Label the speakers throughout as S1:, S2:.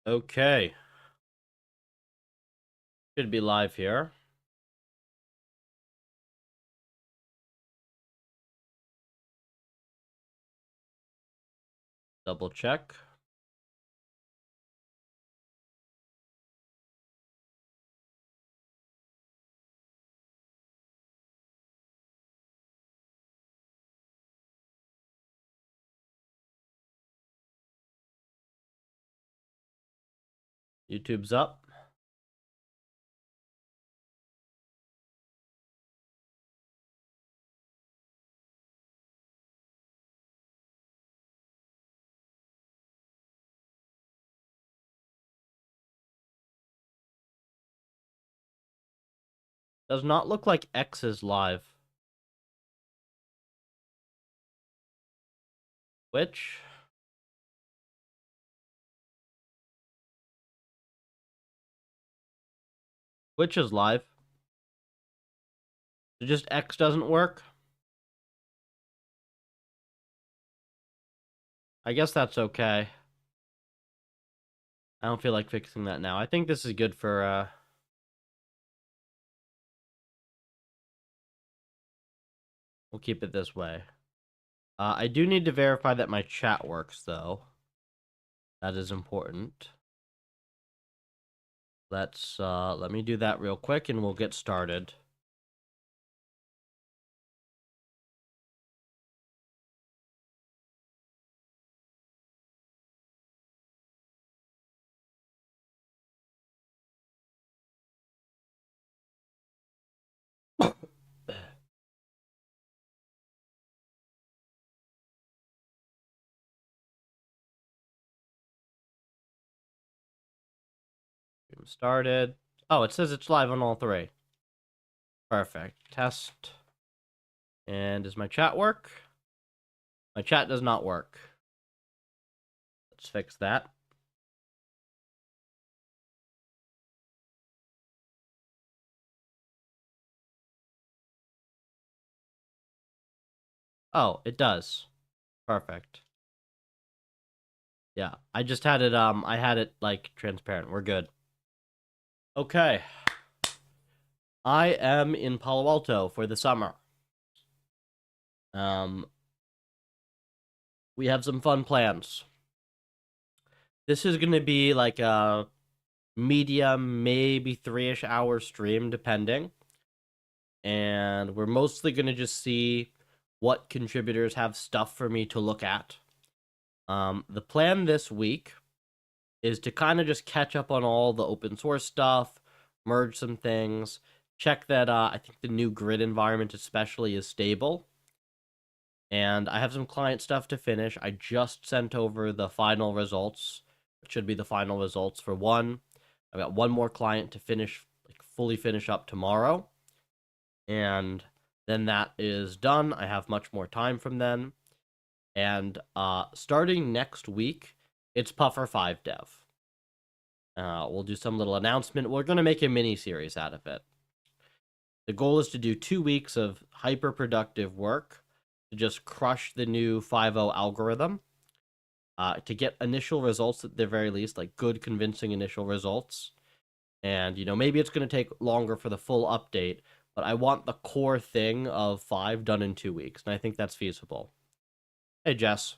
S1: Okay, should be live here. Double check. YouTube's up. Does not look like X is live. Which? Which is live? So just X doesn't work? I guess that's okay. I don't feel like fixing that now. I think this is good for, we'll keep it this way. I do need to verify that my chat works, though. That is important. Let me do that real quick and we'll get started. Started. Oh, it says it's live on all three. Perfect. Test. And does my chat work? My chat does not work. Let's fix that. Oh, it does. Perfect. Yeah, I just had it, I had it, like, transparent. We're good. Okay. I am in Palo Alto for the summer. We have some fun plans. This is gonna be like a medium, maybe 3-ish hour stream, depending. And we're mostly gonna just see what contributors have stuff for me to look at. The plan this week is to kind of just catch up on all the open source stuff, merge some things, check that I think the new grid environment especially is stable. And I have some client stuff to finish. I just sent over the final results. It should be the final results for one. I've got one more client to finish, like fully finish up tomorrow. And then that is done. I have much more time from then. And starting next week, it's Puffer 5 Dev. We'll do some little announcement. We're going to make a mini series out of it. The goal is to do 2 weeks of hyper productive work to just crush the new 5.0 algorithm, to get initial results at the very least, like good, convincing initial results. And, maybe it's going to take longer for the full update, but I want the core thing of 5 done in 2 weeks, and I think that's feasible. Hey, Jess.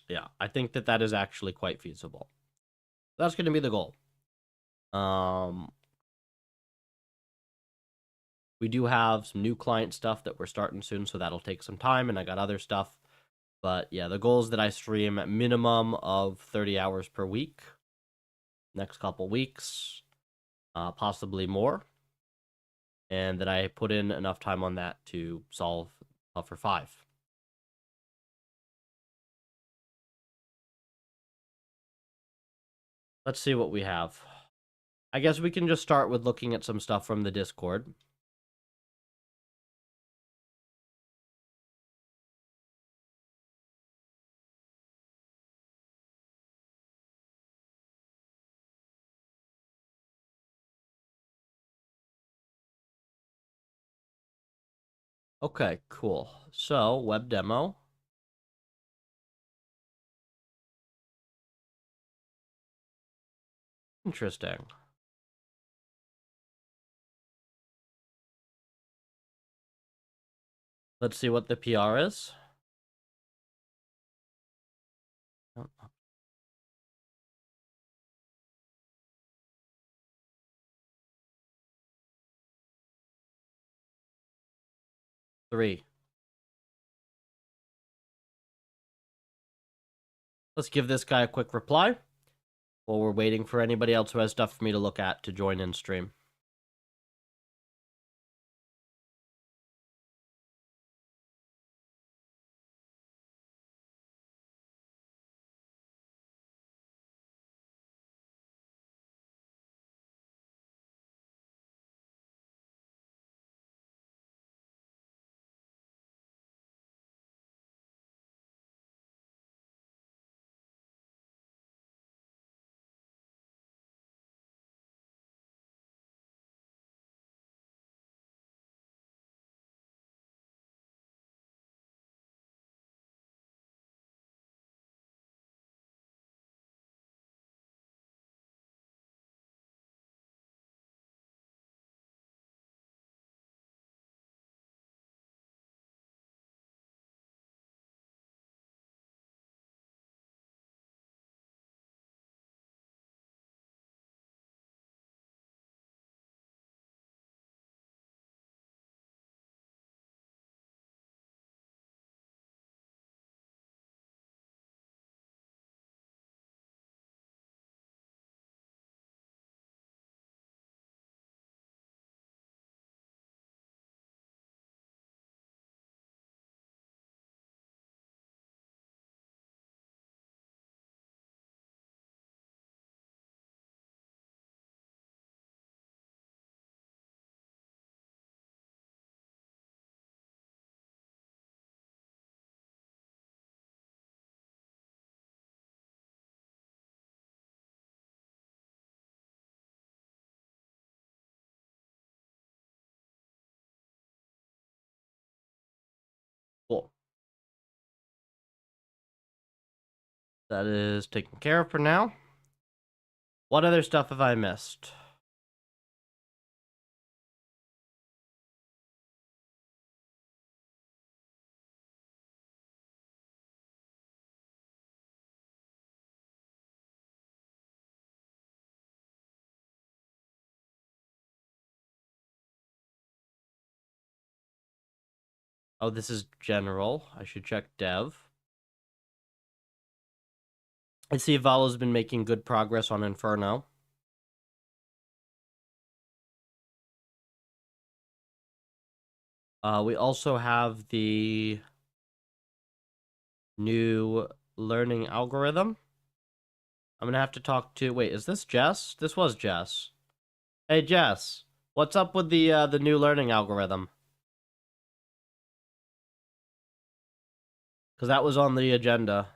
S1: Yeah, I think that is actually quite feasible. That's going to be the goal. We do have some new client stuff that we're starting soon, so that'll take some time, and I got other stuff. But yeah, the goal is that I stream at minimum of 30 hours per week, next couple weeks, possibly more, and that I put in enough time on that to solve for 5. Let's see what we have. I guess we can just start with looking at some stuff from the Discord. Okay, cool. So, web demo. Interesting. Let's see what the PR is. Oh, 3. Let's give this guy a quick reply while we're waiting for anybody else who has stuff for me to look at to join in stream. Cool. That is taken care of for now. What other stuff have I missed? Oh, this is general. I should check dev. I see Valo's been making good progress on Inferno. We also have the new learning algorithm. I'm gonna have to talk to. Wait, is this Jess? This was Jess. Hey, Jess, what's up with the new learning algorithm? Because that was on the agenda.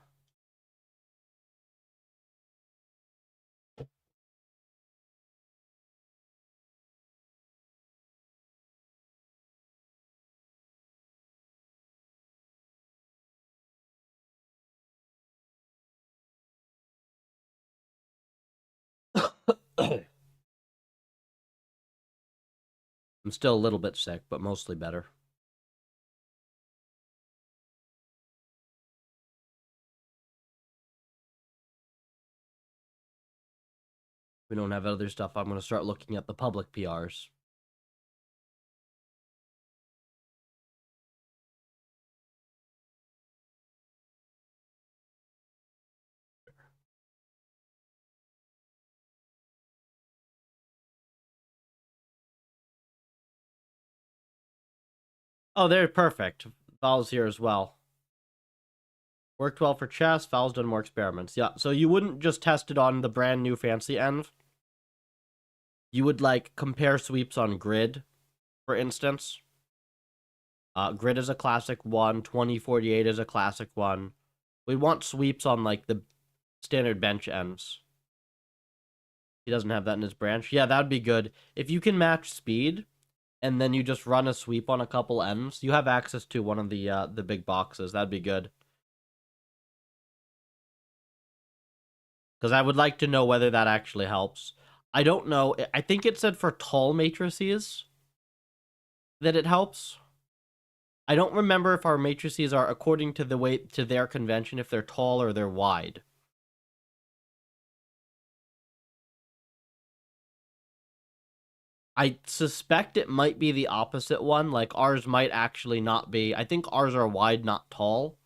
S1: I'm still a little bit sick, but mostly better. We don't have other stuff. I'm gonna start looking at the public PRs. Oh, they're perfect. Val's here as well. Worked well for chess. Val's done more experiments. Yeah, so you wouldn't just test it on the brand new fancy env. You would like compare sweeps on grid, for instance. Grid is a classic one. 2048 is a classic one. We want sweeps on like the standard bench envs. He doesn't have that in his branch. Yeah, that would be good. If you can match speed, and then you just run a sweep on a couple ends, you have access to one of the big boxes. That'd be good. because I would like to know whether that actually helps. I don't know. I think it said for tall matrices that it helps. I don't remember if our matrices are according to the way to their convention, if they're tall or they're wide. I suspect it might be the opposite one. Like ours might actually not be. I think ours are wide, not tall.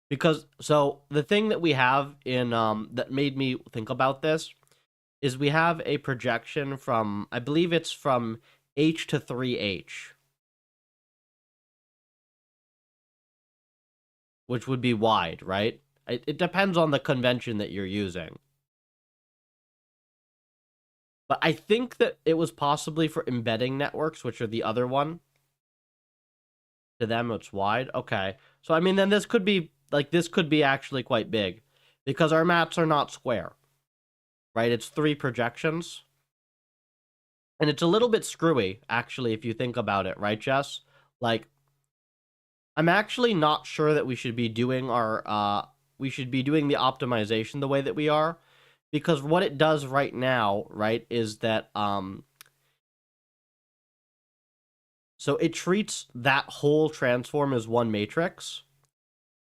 S1: Because so the thing that we have in that made me think about this is we have a projection from, I believe it's from H to 3H, which would be wide, right? It depends on the convention that you're using. But I think that it was possibly for embedding networks, which are the other one. To them, it's wide. Okay. So, I mean, then this could be, like, this could be actually quite big. Because our maps are not square. Right? It's 3 projections. And it's a little bit screwy, actually, if you think about it, right, Jess? Like, I'm actually not sure that we should be doing we should be doing the optimization the way that we are. Because what it does right now, right, is that, so it treats that whole transform as one matrix.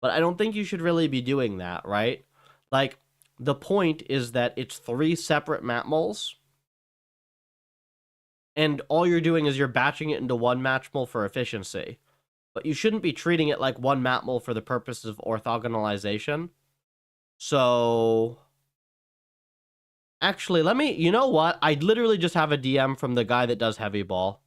S1: But I don't think you should really be doing that, right? Like, the point is that it's 3 separate map moles. And all you're doing is you're batching it into one match mole for efficiency. But you shouldn't be treating it like one map mole for the purposes of orthogonalization. So, actually, you know what? I literally just have a DM from the guy that does heavy ball.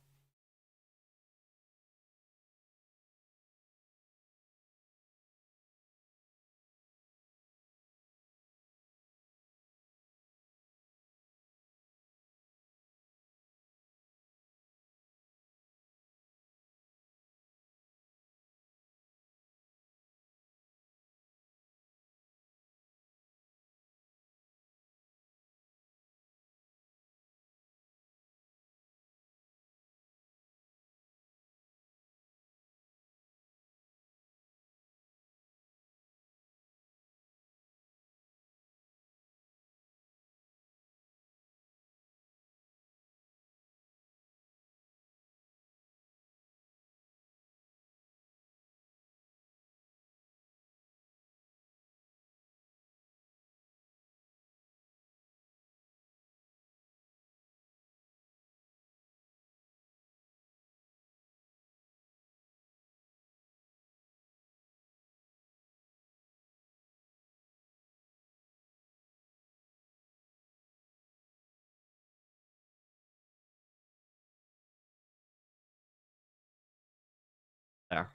S1: There.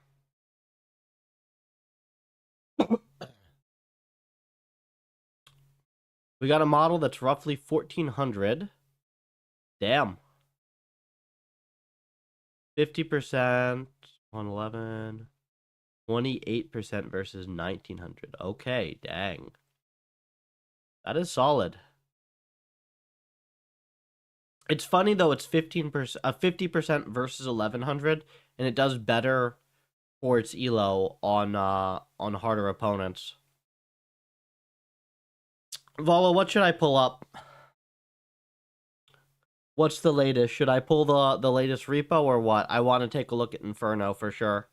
S1: We got a model that's roughly 1400. Damn. 50%, 111, 28% versus 1900. Okay, dang. That is solid. It's funny though, it's 15%, 50% versus 1100, and it does better for its elo on harder opponents. Volo, what should I pull up? What's the latest? Should I pull the latest repo or what? I want to take a look at Inferno for sure.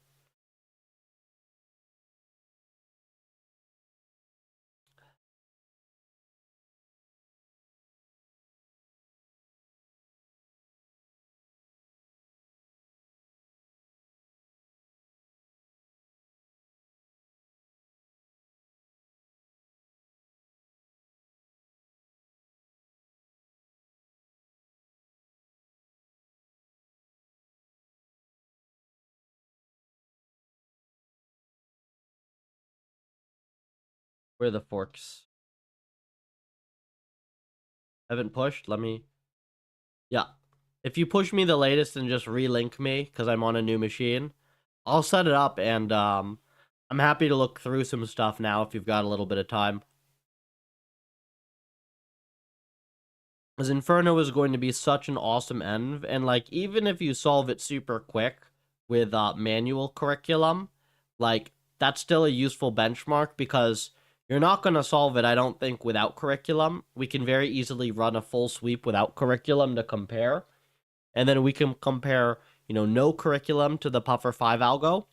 S1: Where are the forks? Haven't pushed? Let me... Yeah. If you push me the latest and just relink me, because I'm on a new machine, I'll set it up, and I'm happy to look through some stuff now if you've got a little bit of time. Because Inferno is going to be such an awesome env, and like, even if you solve it super quick with manual curriculum, like, that's still a useful benchmark, because You're not going to solve it, I don't think, without curriculum. We can very easily run a full sweep without curriculum to compare. And then we can compare, no curriculum to the Puffer 5 algo.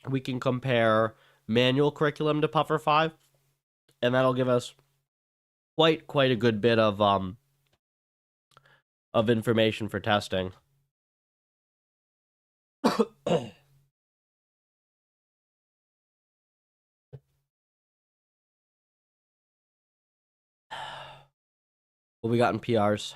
S1: We can compare manual curriculum to Puffer 5. And that'll give us quite a good bit of information for testing. What we got in PRs?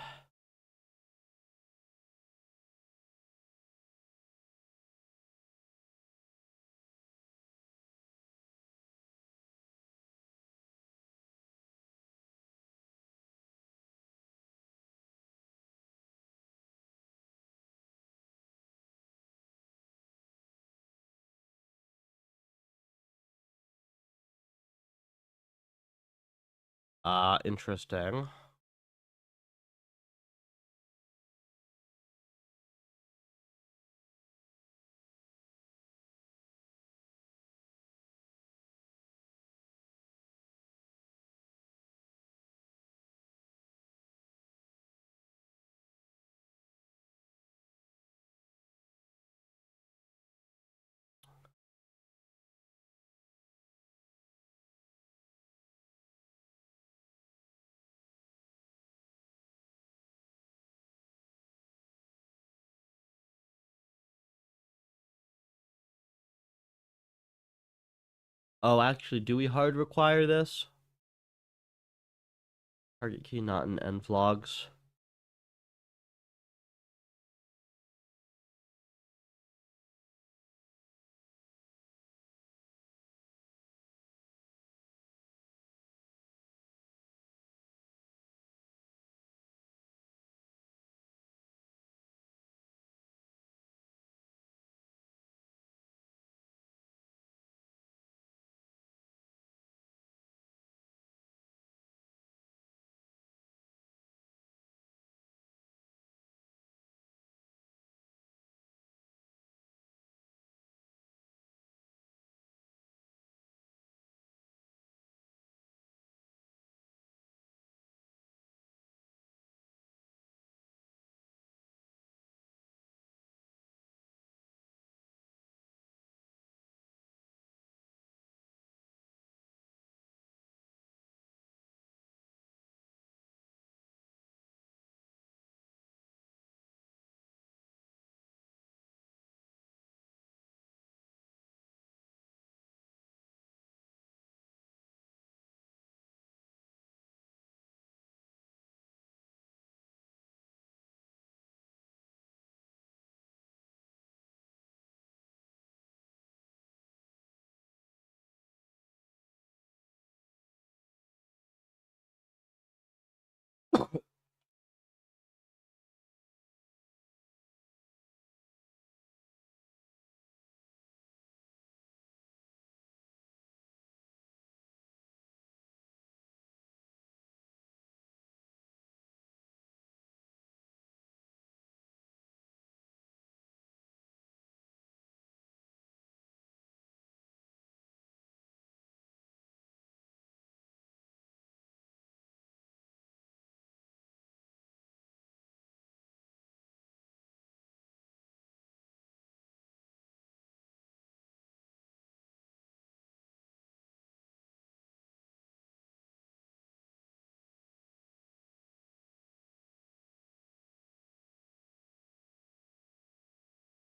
S1: Interesting. Oh, actually, do we hard require this? Target key not in end vlogs.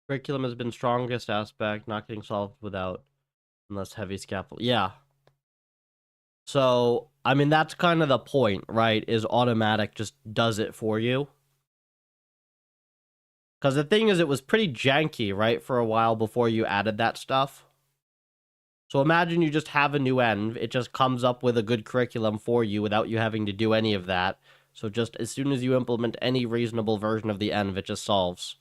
S1: Curriculum has been strongest aspect, not getting solved without unless heavy scaffold. Yeah. So, I mean, that's kind of the point, right? Is automatic just does it for you. Because the thing is, it was pretty janky, right, for a while before you added that stuff. So imagine you just have a new env, it just comes up with a good curriculum for you without you having to do any of that. So just as soon as you implement any reasonable version of the env, it just solves.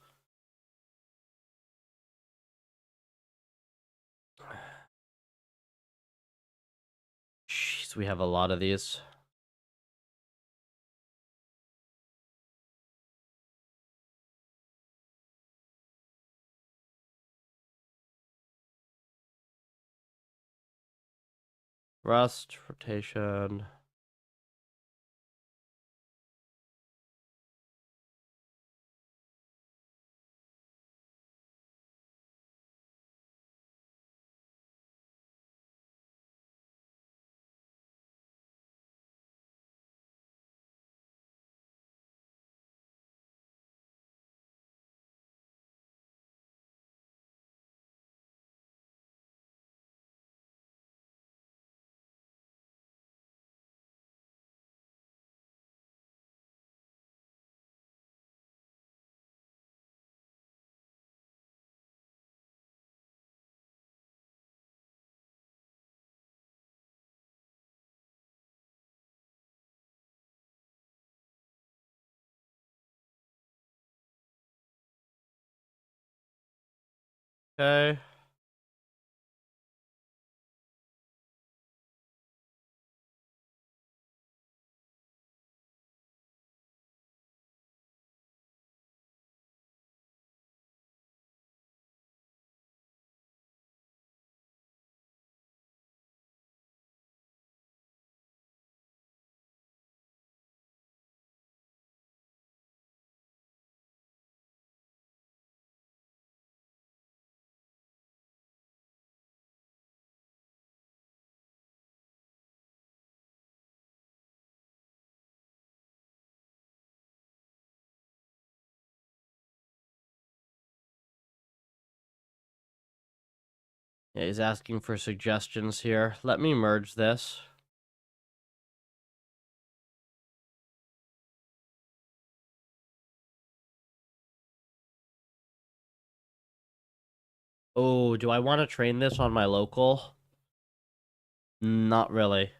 S1: Jeez, we have a lot of these. Rust, rotation. Okay. Yeah, he's asking for suggestions here. Let me merge this. Oh, do I want to train this on my local? Not really.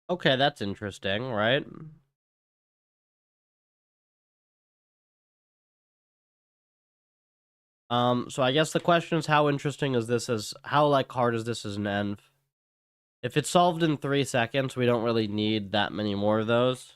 S1: Okay, that's interesting, right? So I guess the question is how interesting is this as how like hard is this as an env? If it's solved in 3 seconds, we don't really need that many more of those.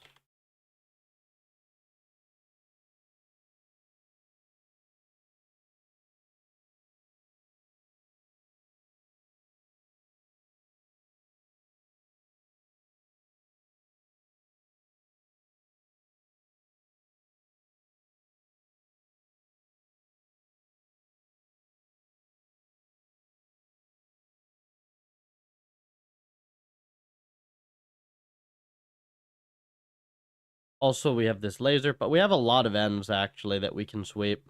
S1: Also, we have this laser, but we have a lot of envs actually that we can sweep.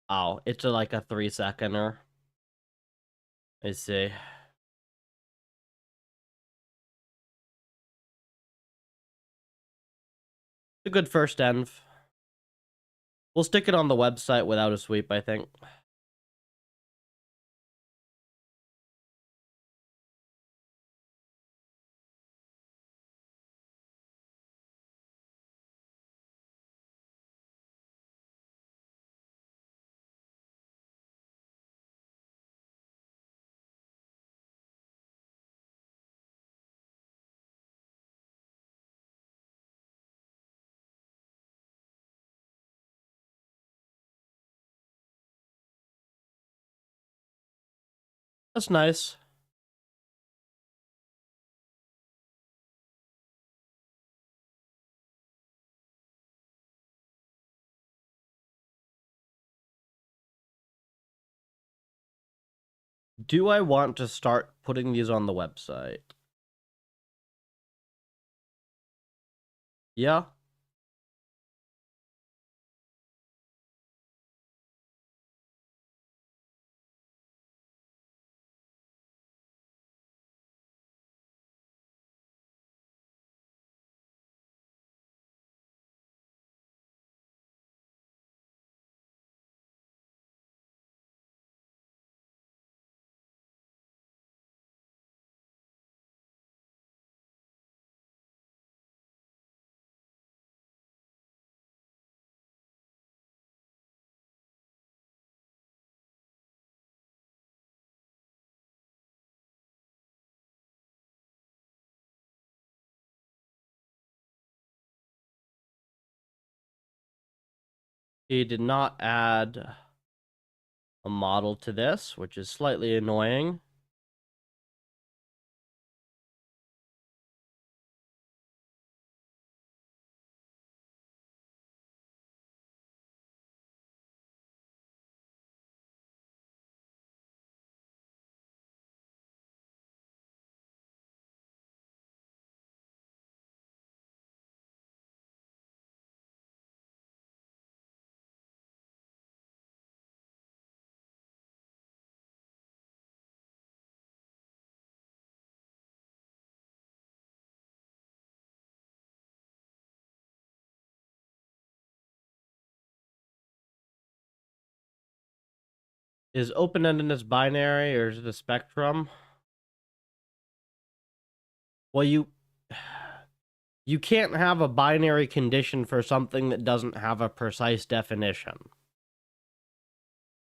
S1: Oh, it's like a 3-seconder. I see. A good first env. We'll stick it on the website without a sweep, I think. That's nice. Do I want to start putting these on the website? Yeah. He did not add a model to this, which is slightly annoying. Is open-endedness binary or is it a spectrum? Well, you can't have a binary condition for something that doesn't have a precise definition,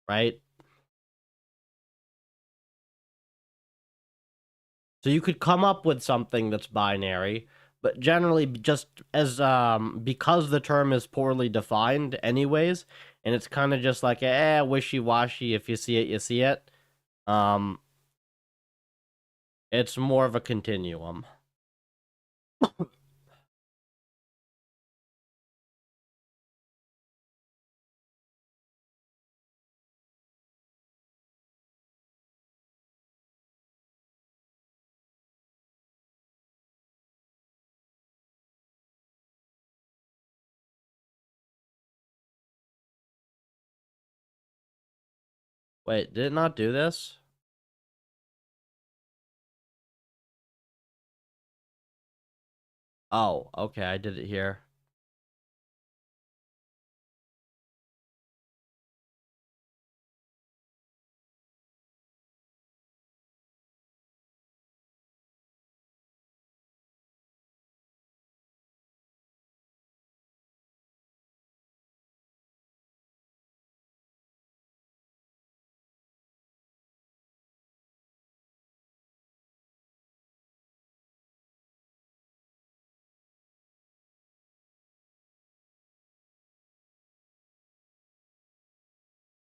S1: right? So you could come up with something that's binary, but generally just as because the term is poorly defined anyways, and it's kind of just like wishy-washy, if you see it, you see it. Um it's more of a continuum. Wait, did it not do this? Oh, okay, I did it here.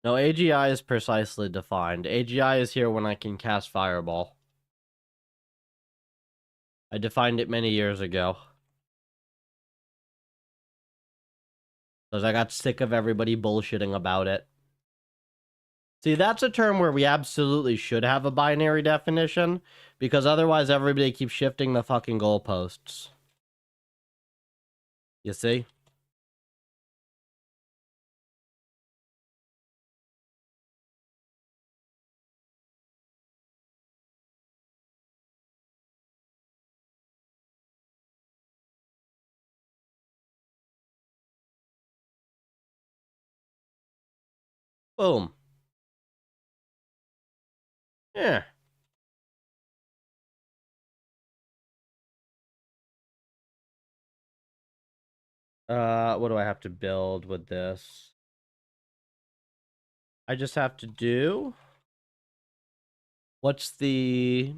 S1: No, AGI is precisely defined. AGI is here when I can cast Fireball. I defined it many years ago. Because I got sick of everybody bullshitting about it. See, that's a term where we absolutely should have a binary definition, because otherwise everybody keeps shifting the fucking goalposts. You see? Boom. Yeah. What do I have to build with this? I just have to do... What's the...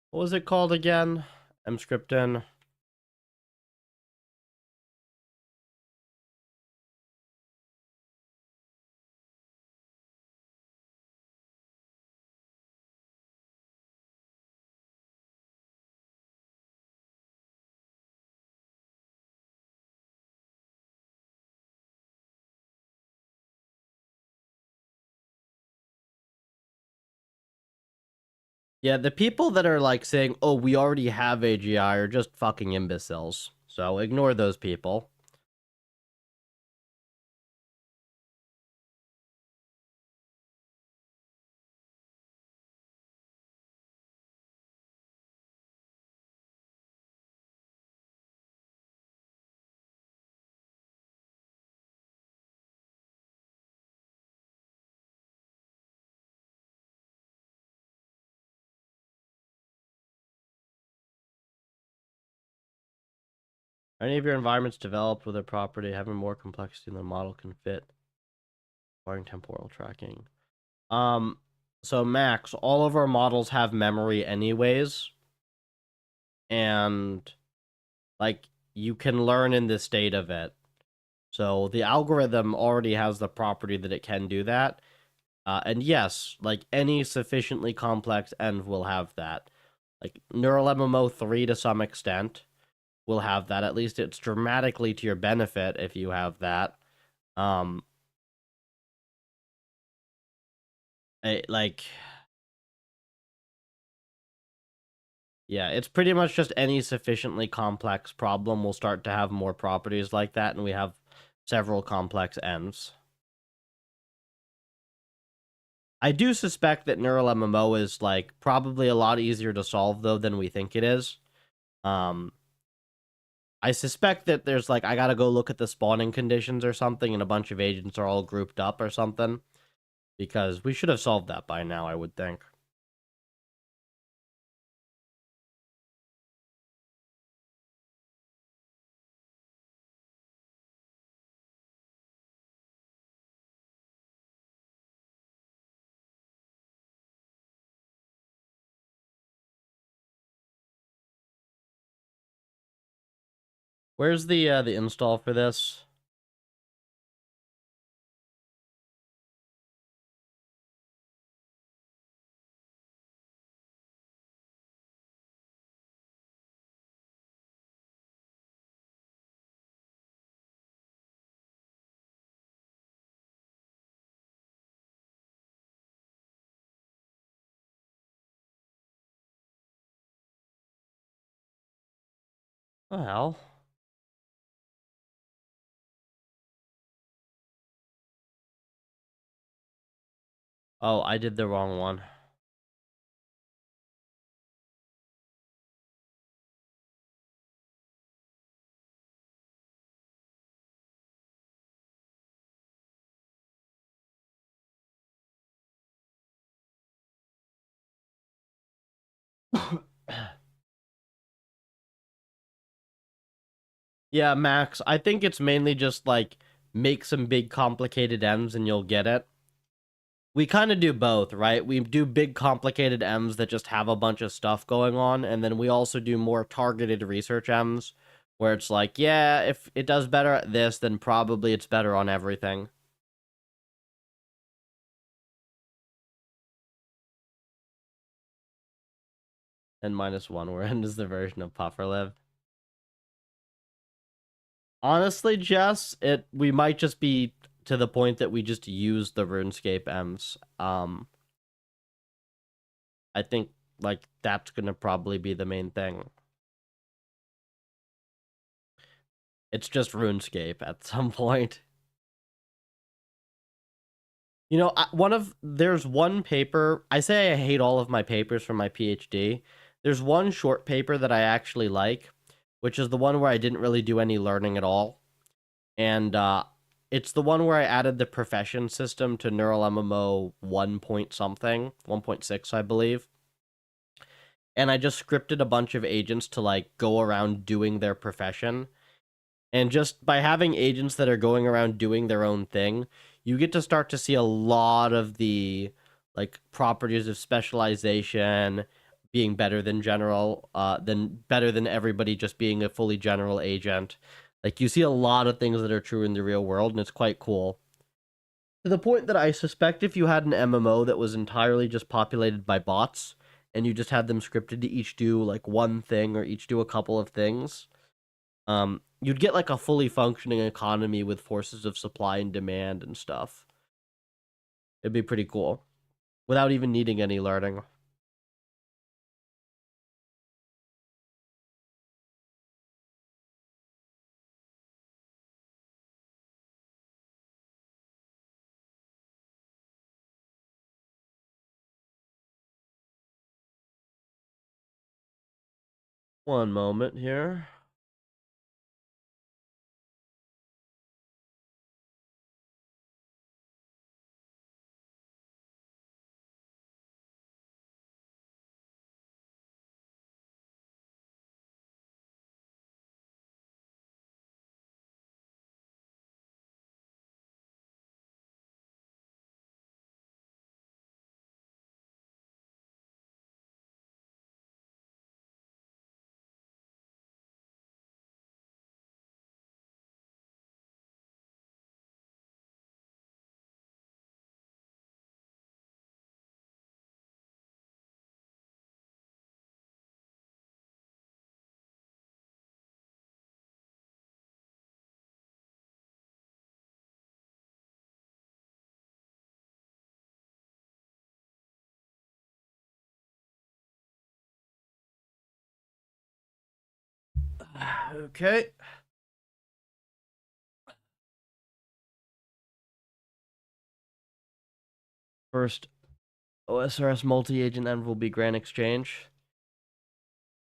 S1: What was it called again? Mscripton. Yeah, the people that are like saying, "Oh, we already have AGI," are just fucking imbeciles. So ignore those people. Any of your environments developed with a property having more complexity than the model can fit, requiring temporal tracking. Um, so Max, all of our models have memory anyways, and like you can learn in the state of it. So the algorithm already has the property that it can do that. And yes, like any sufficiently complex env will have that. Like Neural MMO 3 to some extent will have that. At least it's dramatically to your benefit if you have that. Um, like, yeah, it's pretty much just any sufficiently complex problem will start to have more properties like that, and we have several complex envs. I do suspect that Neural MMO is like probably a lot easier to solve though than we think it is. Um, I suspect that there's like I gotta go look at the spawning conditions or something, and a bunch of agents are all grouped up or something, because we should have solved that by now, I would think. Where's the install for this? What the hell? Oh, I did the wrong one. Yeah, Max, I think it's mainly just like make some big complicated M's and you'll get it. We kind of do both, right? We do big complicated M's that just have a bunch of stuff going on, and then we also do more targeted research M's where it's like, yeah, if it does better at this, then probably it's better on everything. And -1, where n is the version of PufferLib. Honestly, Jess, we might just be to the point that we just use the RuneScape M's. I think like that's gonna probably be the main thing. It's just RuneScape at some point. You know, there's one paper. I say I hate all of my papers from my PhD. There's one short paper that I actually like, which is the one where I didn't really do any learning at all. And it's the one where I added the profession system to Neural MMO 1 point something, 1.6, I believe. And I just scripted a bunch of agents to like go around doing their profession. And just by having agents that are going around doing their own thing, you get to start to see a lot of the like properties of specialization being better than better than everybody just being a fully general agent. Like you see a lot of things that are true in the real world, and it's quite cool. To the point that I suspect if you had an MMO that was entirely just populated by bots, and you just had them scripted to each do like one thing or each do a couple of things, you'd get like a fully functioning economy with forces of supply and demand and stuff. It'd be pretty cool without even needing any learning. One moment here. Okay. First OSRS multi-agent env will be Grand Exchange.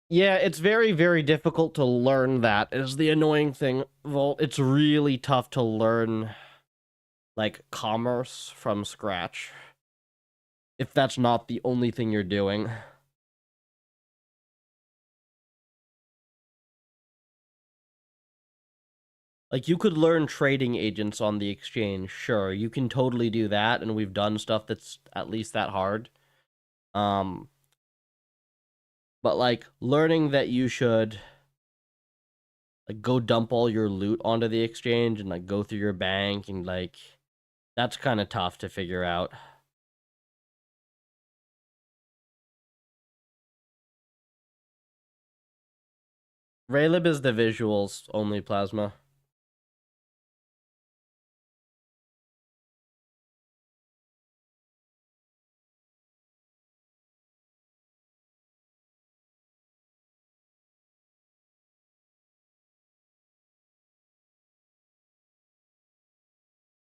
S1: Yeah, it's very, very difficult to learn that is the annoying thing, Volt. It's really tough to learn, like, commerce from scratch. If that's not the only thing you're doing. Like, you could learn trading agents on the exchange, sure. You can totally do that, and we've done stuff that's at least that hard. But, like, learning that you should, like, go dump all your loot onto the exchange and, like, go through your bank and, like, that's kind of tough to figure out. Raylib is the visuals only, Plasma.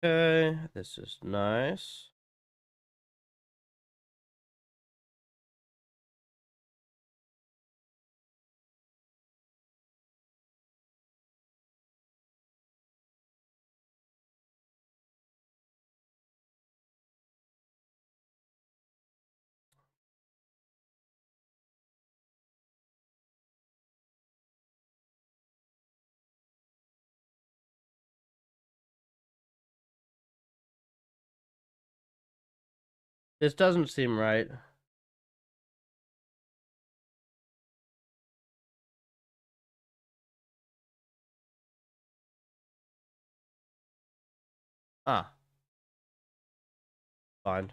S1: Okay, this is nice. This doesn't seem right. Ah, fine.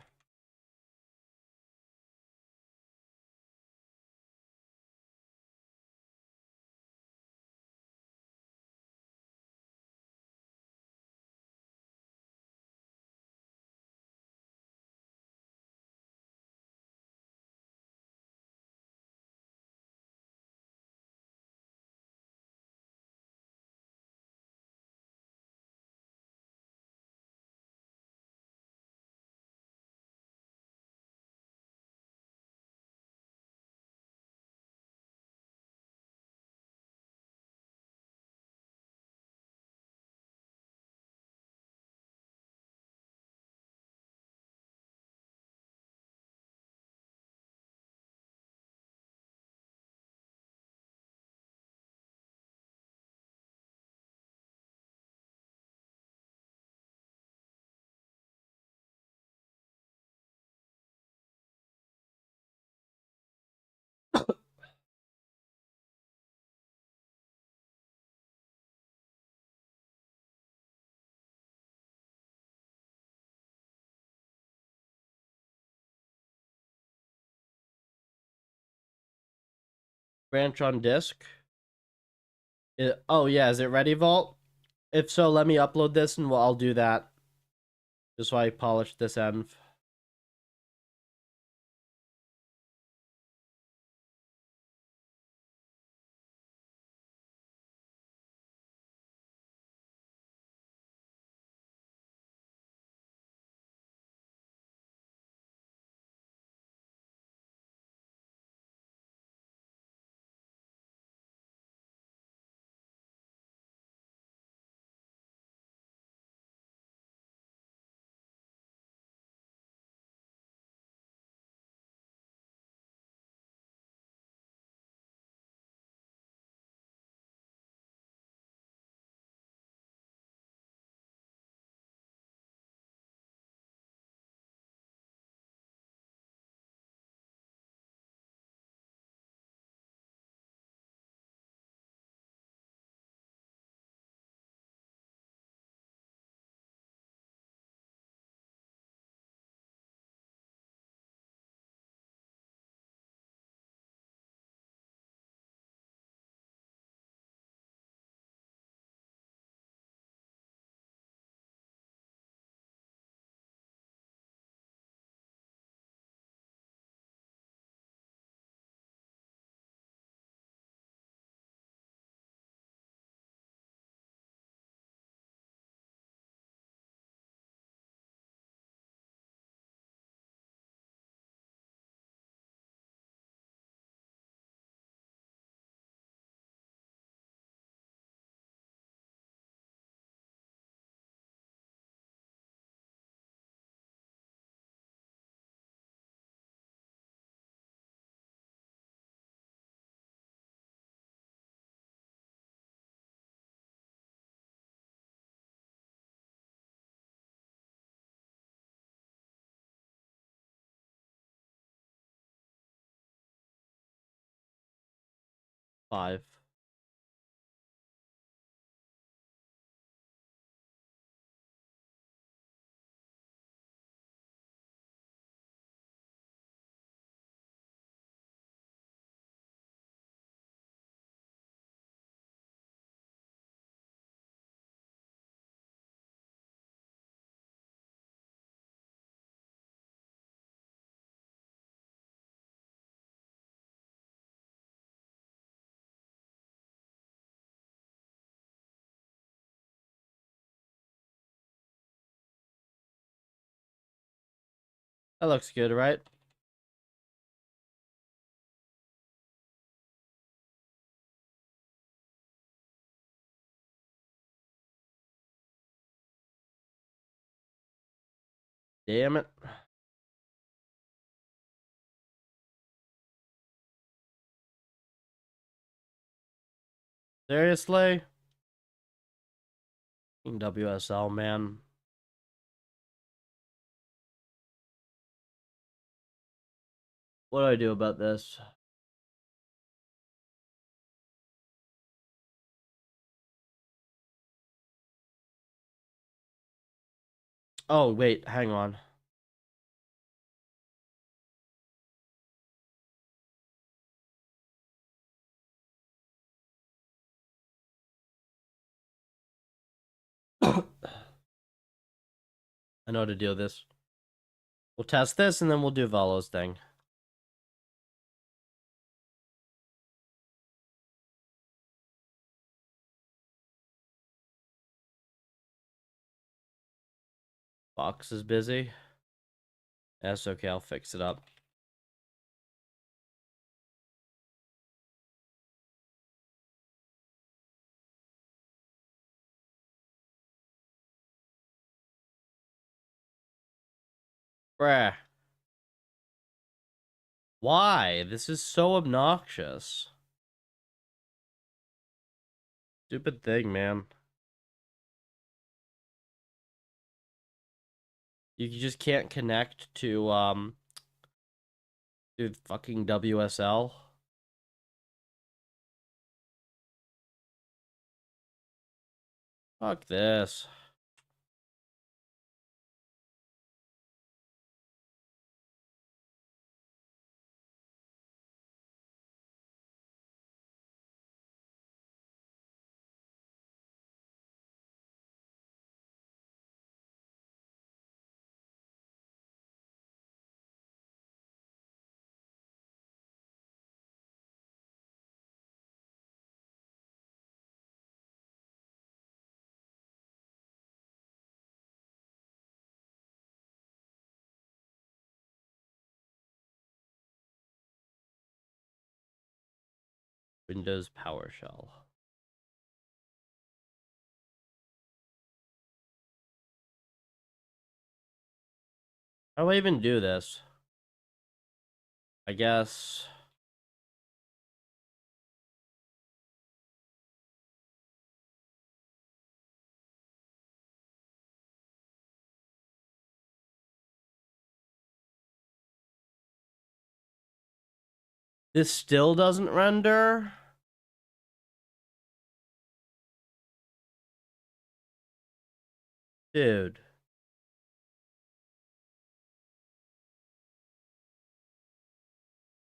S1: Branch on disk. Oh, yeah, is it ready, Vault? If so, let me upload this and I'll do that. Just so I polish this env. 5. That looks good, right? Damn it. Seriously? WSL, man. What do I do about this? Oh, wait, hang on. I know how to deal with this. We'll test this and then we'll do Valo's thing. Box is busy. That's okay, I'll fix it up. Bruh. Why? This is so obnoxious. Stupid thing, man. You just can't connect to fucking WSL. Fuck this. Windows PowerShell. How do I even do this? I guess. This still doesn't render? Dude.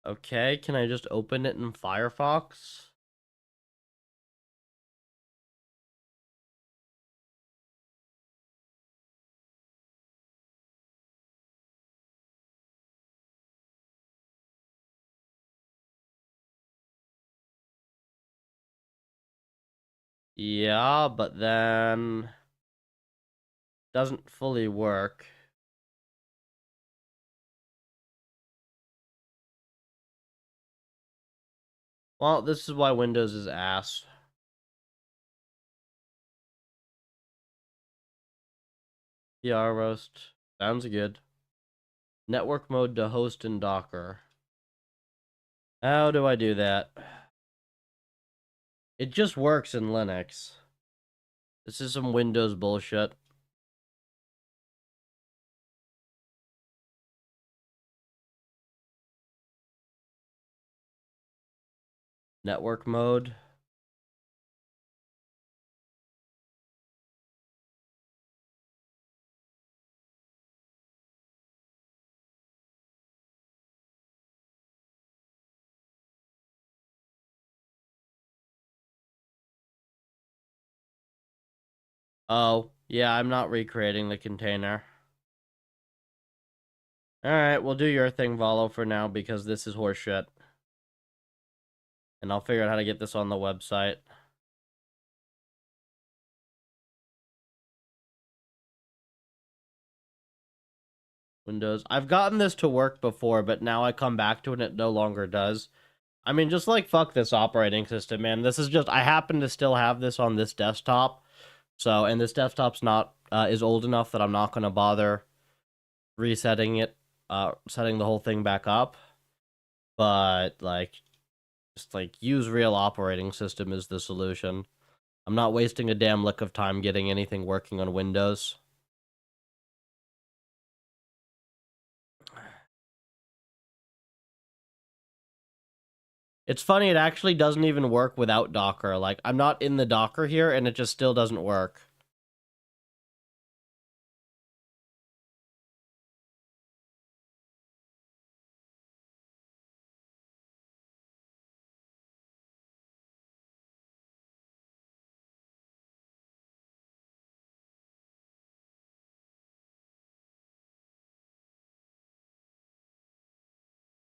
S1: Okay, can I just open it in Firefox? Yeah, but then doesn't fully work. Well, this is why Windows is ass. PR roast. Sounds good. Network mode to host in Docker. How do I do that? It just works in Linux. This is some Windows bullshit. Network mode. Oh, yeah, I'm not recreating the container. Alright, we'll do your thing, Valo, for now, because this is horseshit. And I'll figure out how to get this on the website. Windows. I've gotten this to work before, but now I come back to it and it no longer does. I mean, just like, fuck this operating system, man. This is just, I happen to still have this on this desktop. So, and this desktop's not, is old enough that I'm not going to bother resetting it, setting the whole thing back up. But, like, just, like, use real operating system is the solution. I'm not wasting a damn lick of time getting anything working on Windows. It's funny, it actually doesn't even work without Docker. Like, I'm not in the Docker here, and it just still doesn't work.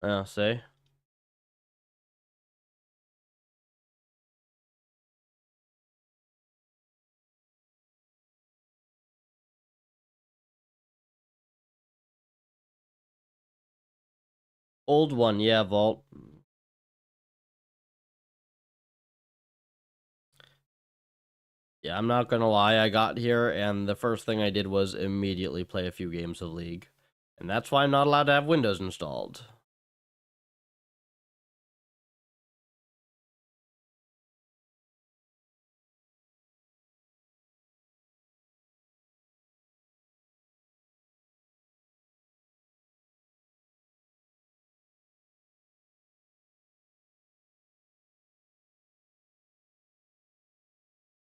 S1: Yeah, see? Old one, yeah, Vault. Yeah, I'm not gonna lie, I got here, and the first thing I did was immediately play a few games of League. And that's why I'm not allowed to have Windows installed.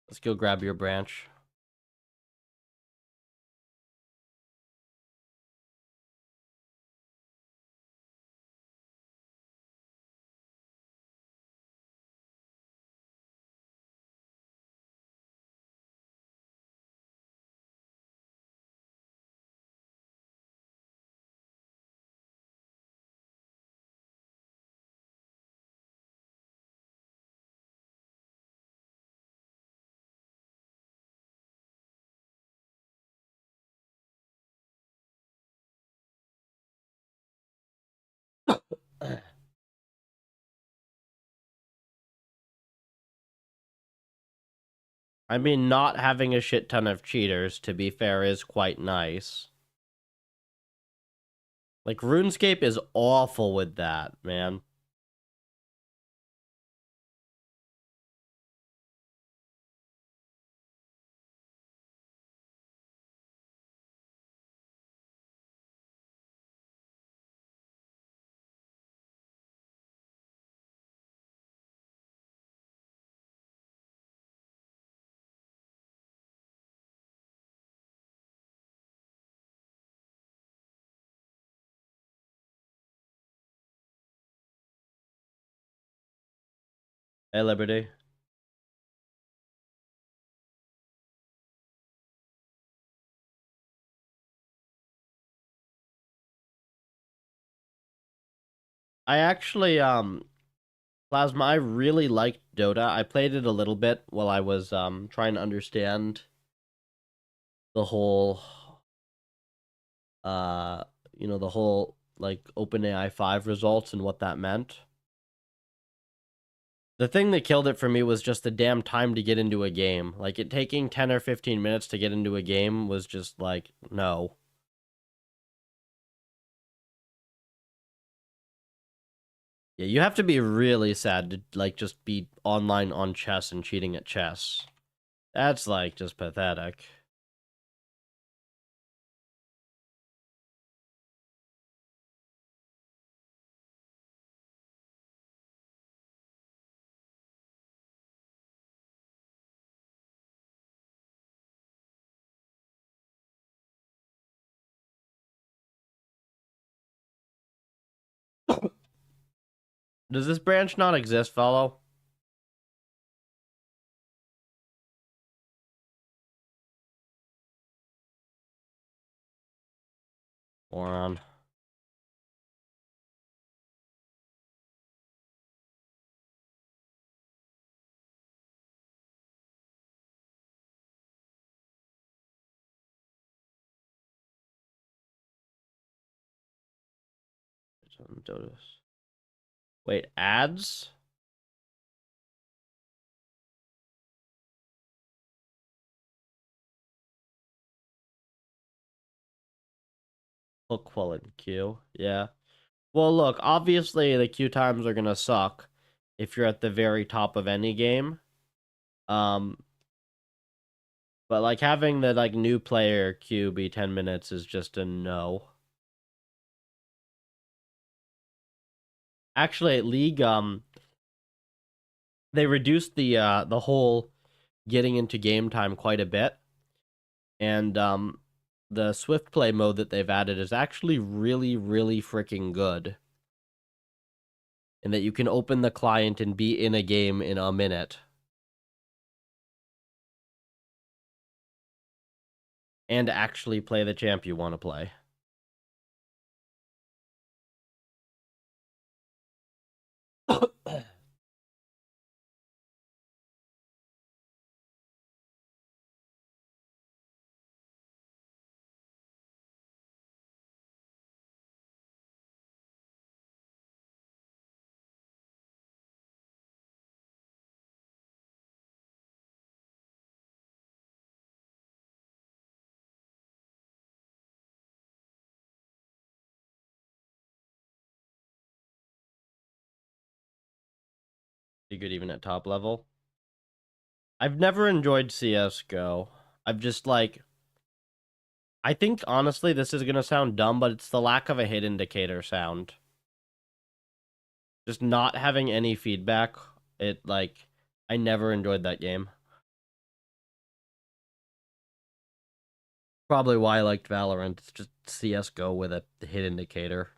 S1: Let's go grab your branch. I mean, not having a shit ton of cheaters, to be fair, is quite nice. Like, RuneScape is awful with that, man. Hey, Liberty. I actually, Plasma, I really liked Dota. I played it a little bit while I was, trying to understand the whole, uh, the whole, like, OpenAI 5 results and what that meant. The thing that killed it for me was just the damn time to get into a game. Like, it taking 10 or 15 minutes to get into a game was just like, no. Yeah, you have to be really sad to, like, just be online on chess and cheating at chess. That's, like, just pathetic. Does this branch not exist, fellow? Moron. Wait, ads? Look full in queue. Yeah. Well, look, obviously the queue times are gonna suck if you're at the very top of any game. Um, but like having the like new player queue be 10 minutes is just a no. Actually, at League, they reduced the whole getting into game time quite a bit, and the Swift Play mode that they've added is actually really, really freaking good. In that you can open the client and be in a game in a minute. And actually play the champ you want to play. Be good even at top level. I've never enjoyed CSGO. I've just like I think honestly this is gonna sound dumb, but it's the lack of a hit indicator sound. Just not having any feedback. It like I never enjoyed that game. Probably why I liked Valorant. It's just CSGO with a hit indicator.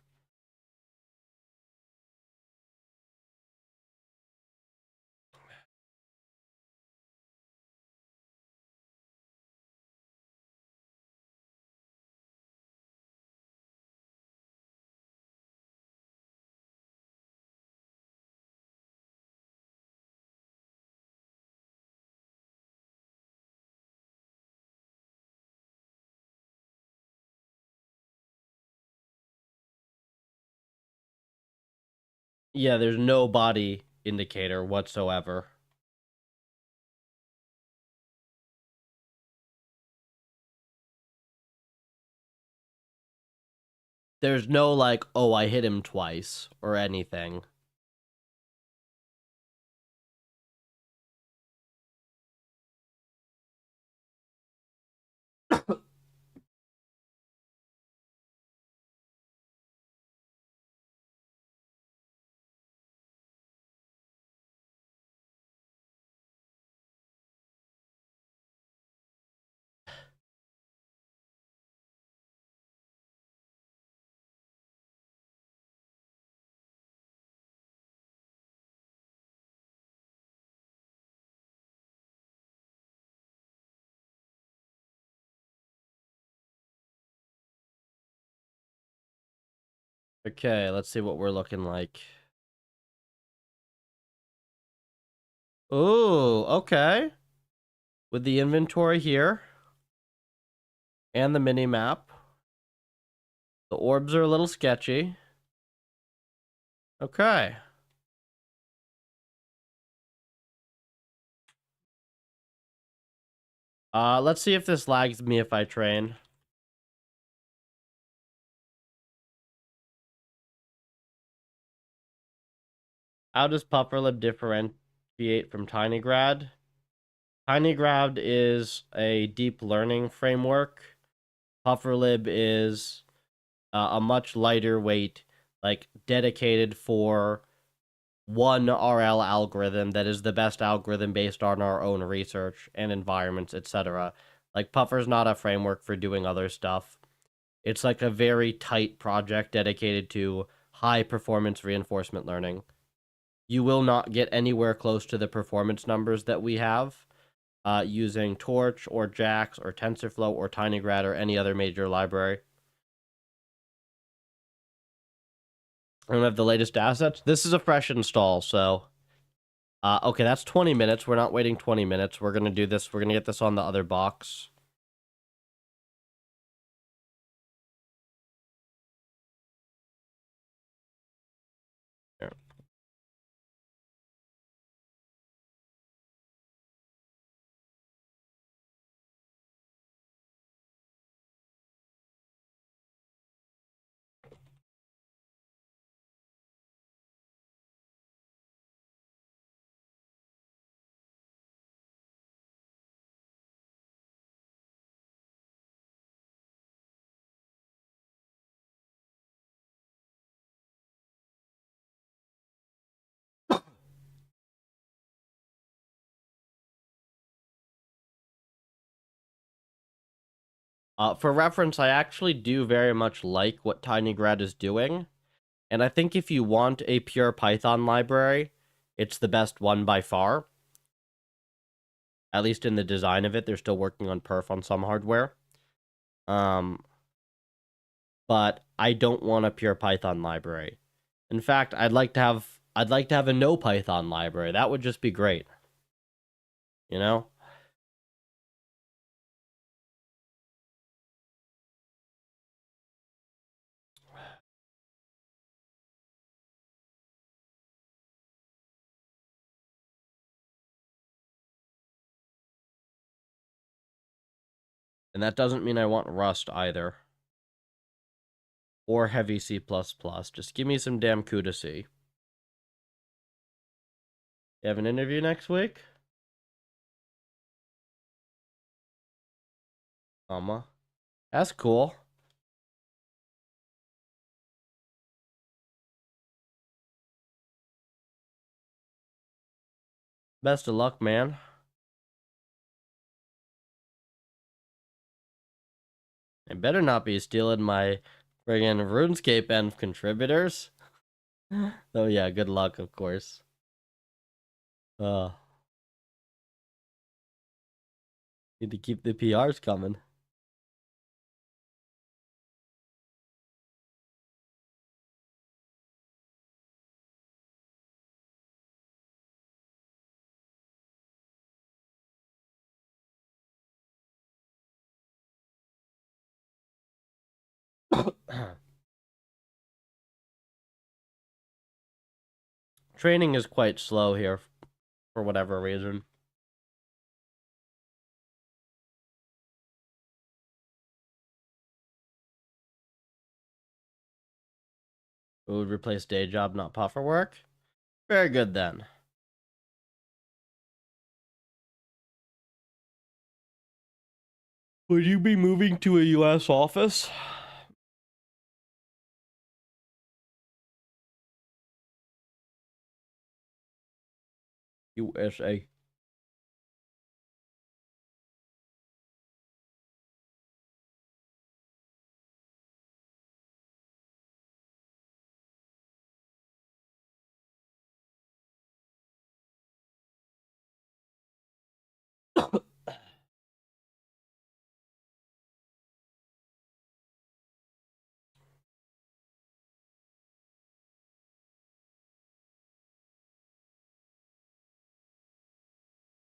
S1: Yeah, there's no body indicator whatsoever. There's no like, oh, I hit him twice or anything. Okay, let's see what we're looking like. Oh, okay. With the inventory here and the mini map. The orbs are a little sketchy. Okay. Let's see if this lags me if I train. How does PufferLib differentiate from TinyGrad? TinyGrad is a deep learning framework. PufferLib is a much lighter weight, like dedicated for one RL algorithm that is the best algorithm based on our own research and environments, etc. Like Puffer's not a framework for doing other stuff. It's like a very tight project dedicated to high performance reinforcement learning. you will not get anywhere close to the performance numbers that we have using Torch or JAX or TensorFlow or TinyGrad or any other major library. I don't have the latest assets. This is a fresh install, so... okay, that's 20 minutes. We're not waiting 20 minutes. We're going to do this. We're going to get this on the other box. Here. For reference, I actually do very much like what TinyGrad is doing. And I think if you want a pure Python library, it's the best one by far. At least in the design of it. They're still working on perf on some hardware. But I don't want a pure Python library. In fact, I'd like to have a no Python library. That would just be great. You know? And that doesn't mean I want Rust either. Or heavy C++. Just give me some damn CUDA C. You have an interview next week? That's cool. Best of luck, man. I better not be stealing my friggin' RuneScape Env contributors. Oh yeah, good luck, of course. Need to keep the PRs coming. Training is quite slow here for whatever reason. It would replace day job, not puffer work. Very good then. Would you be moving to a US office? USA.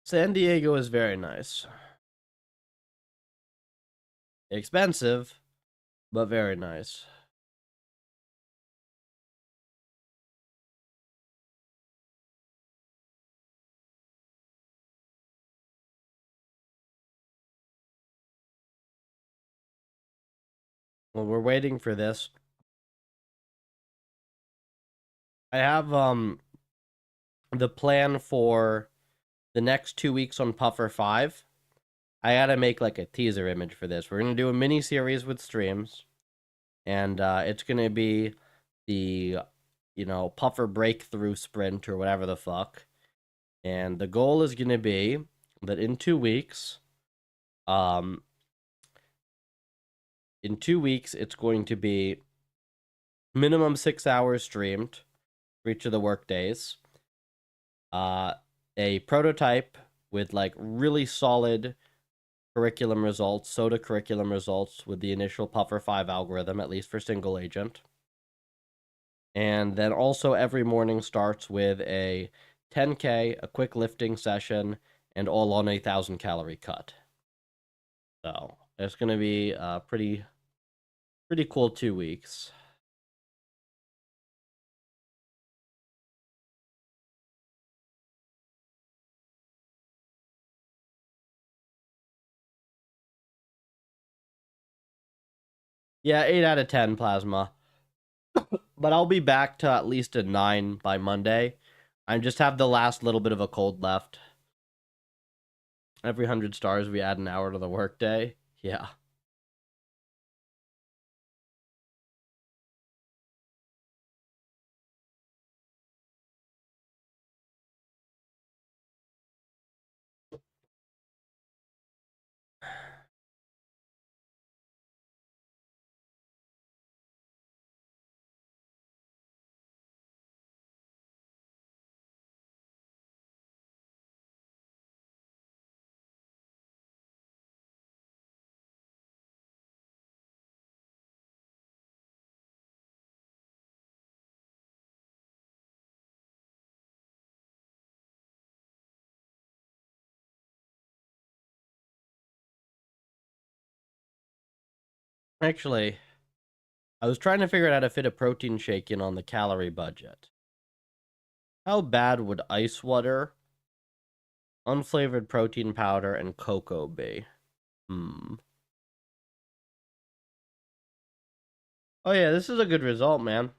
S1: San Diego is very nice. Expensive, but very nice. Well, we're waiting for this. I have the plan for the next 2 weeks on Puffer 5. I gotta make like a teaser image for this. We're gonna do a mini series with streams, and it's gonna be the Puffer breakthrough sprint or whatever the fuck. And the goal is gonna be that in 2 weeks, it's going to be minimum 6 hours streamed for each of the work days. uh, a prototype with like really solid curriculum results, SOTA curriculum results with the initial Puffer 5 algorithm, at least for single agent. And then also every morning starts with a 10K, a quick lifting session, and all on a 1,000 calorie cut. So it's going to be pretty cool 2 weeks. Yeah, 8 out of 10 plasma. But I'll be back to at least a 9 by Monday. I just have the last little bit of a cold left. Every 100 stars, we add an hour to the workday. Yeah. Actually, I was trying to figure out how to fit a protein shake in on the calorie budget. How bad would ice water, unflavored protein powder, and cocoa be? Oh yeah, this is a good result, man.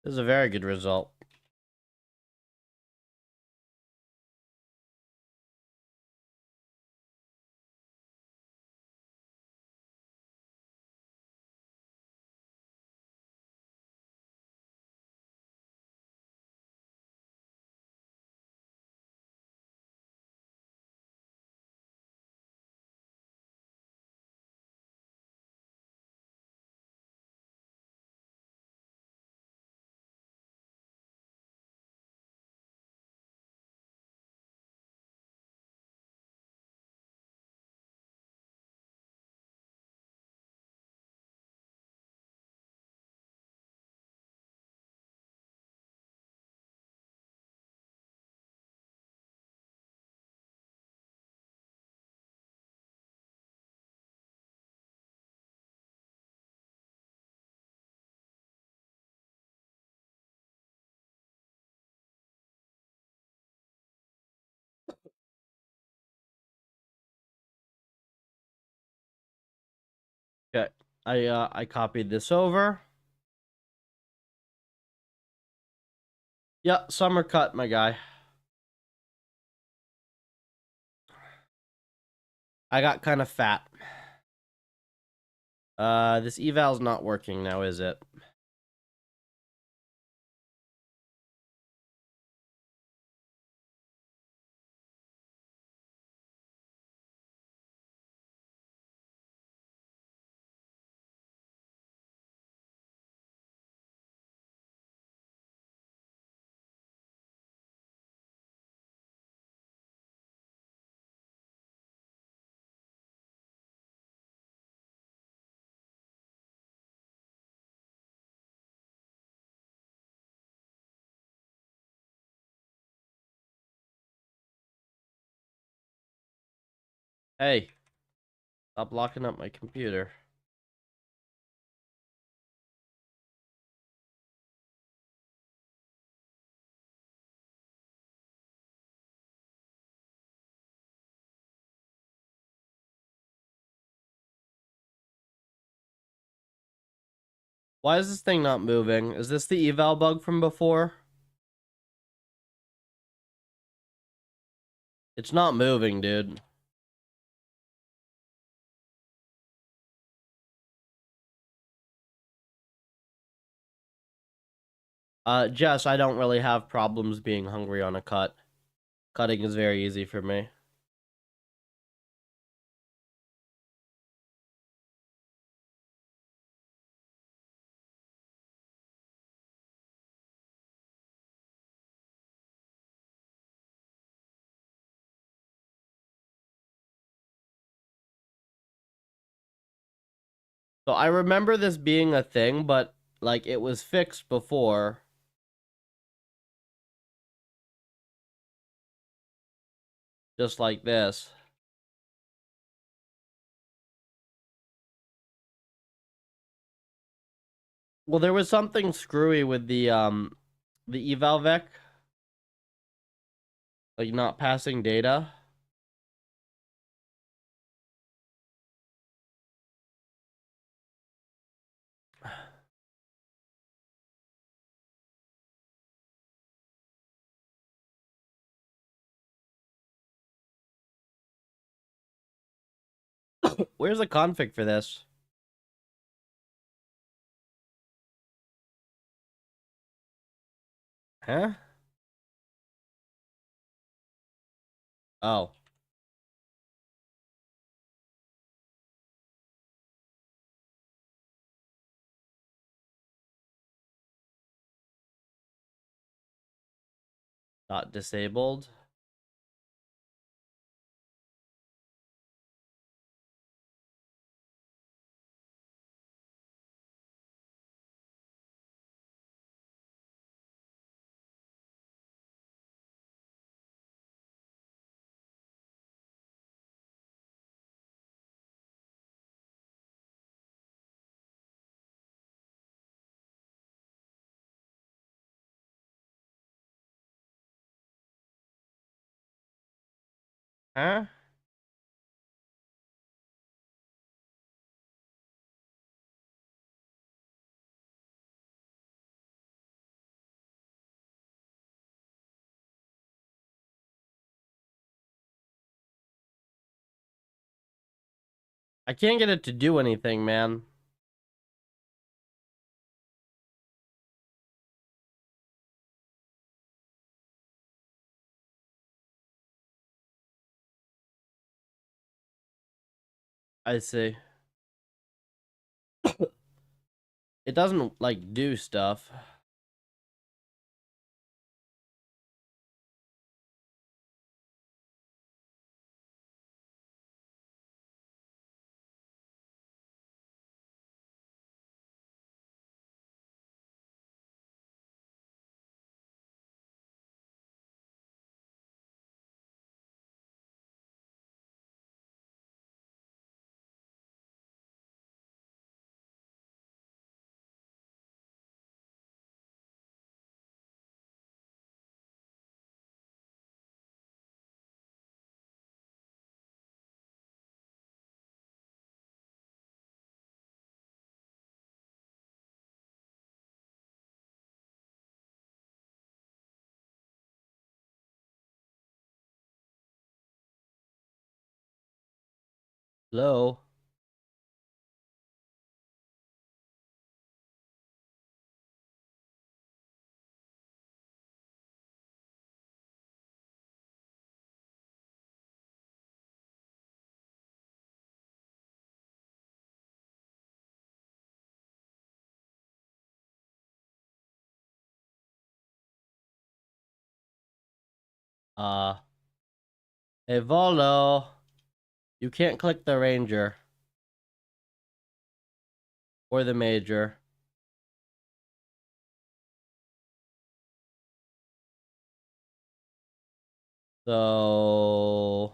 S1: This is a very good result. Okay, I copied this over. Yeah, summer cut, my guy. I got kind of fat. This eval's not working now, is it? Hey, stop locking up my computer. Why is this thing not moving? Is this the eval bug from before? It's not moving, dude. Jess, I don't really have problems being hungry on a cut. Cutting is very easy for me. So I remember this being a thing, but like it was fixed before. Just like this. Well, there was something screwy with the eval vec, like not passing data. Where's the config for this? Huh? Oh. Not disabled. Huh? I can't get it to do anything, man. I see. It doesn't like do stuff. Hello? Uh, hey Volo, you can't click the ranger or the major. So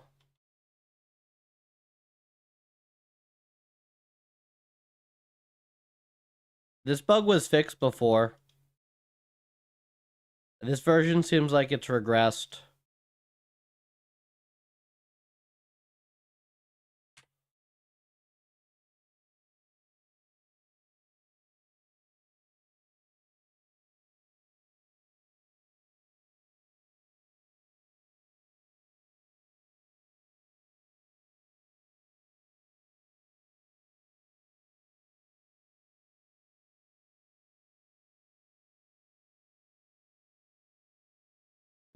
S1: this bug was fixed before. This version seems like it's regressed.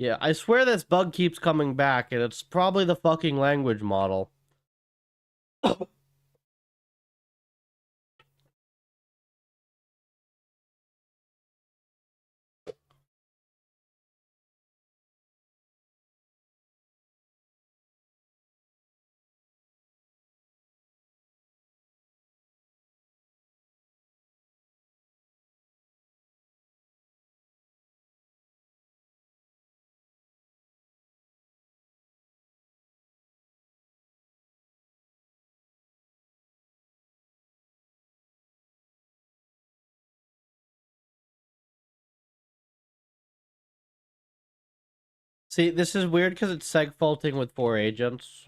S1: Yeah, I swear this bug keeps coming back, and it's probably the fucking language model. See, this is weird because it's segfaulting with 4 agents.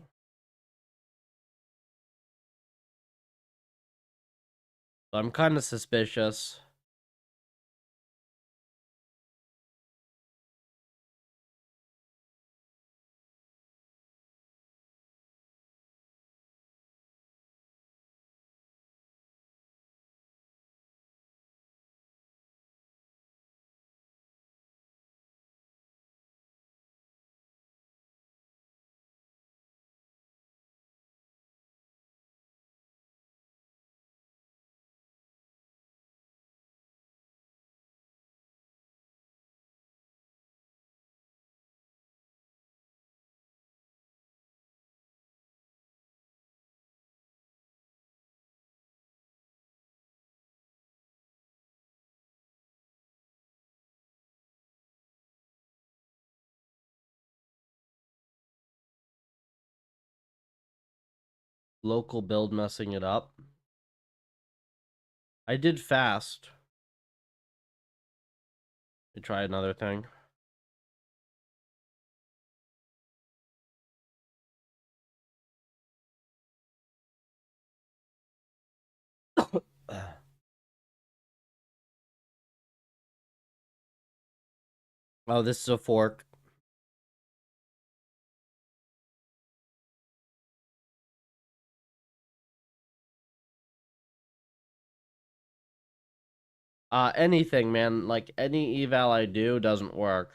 S1: So I'm kind of suspicious. Local build messing it up. I did fast. Let me try another thing. Oh, this is a fork. Anything, man. Like, any eval I do doesn't work.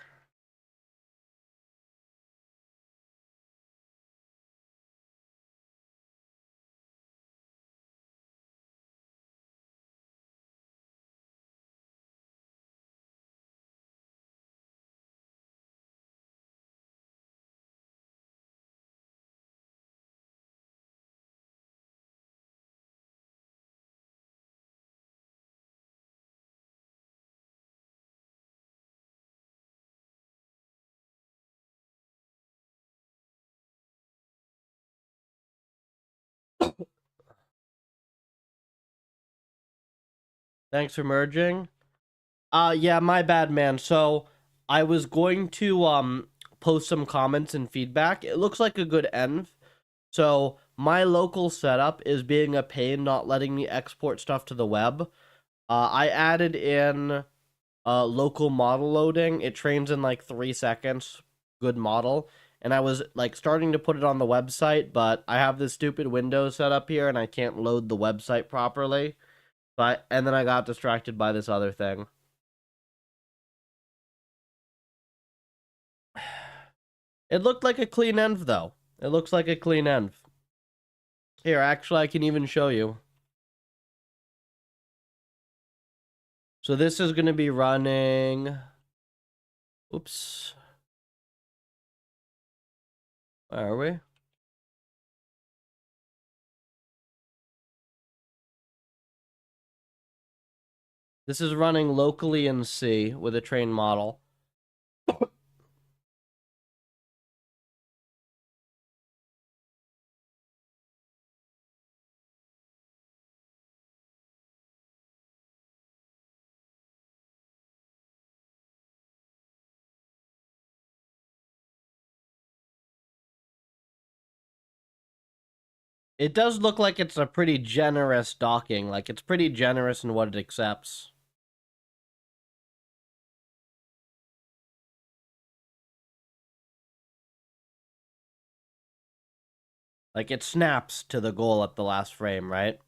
S1: Thanks for merging. Yeah, my bad, man. So, I was going to, post some comments and feedback. It looks like a good env. So, my local setup is being a pain, not letting me export stuff to the web. I added in local model loading. It trains in like 3 seconds. Good model. And I was like starting to put it on the website, but I have this stupid window set up here and I can't load the website properly. But and then I got distracted by this other thing. It looked like a clean env though. It looks like a clean env. Here, actually I can even show you. So this is going to be running. Oops. Where are we? This is running locally in C with a trained model. It does look like it's a pretty generous docking. Like, it's pretty generous in what it accepts. Like, it snaps to the goal at the last frame, right?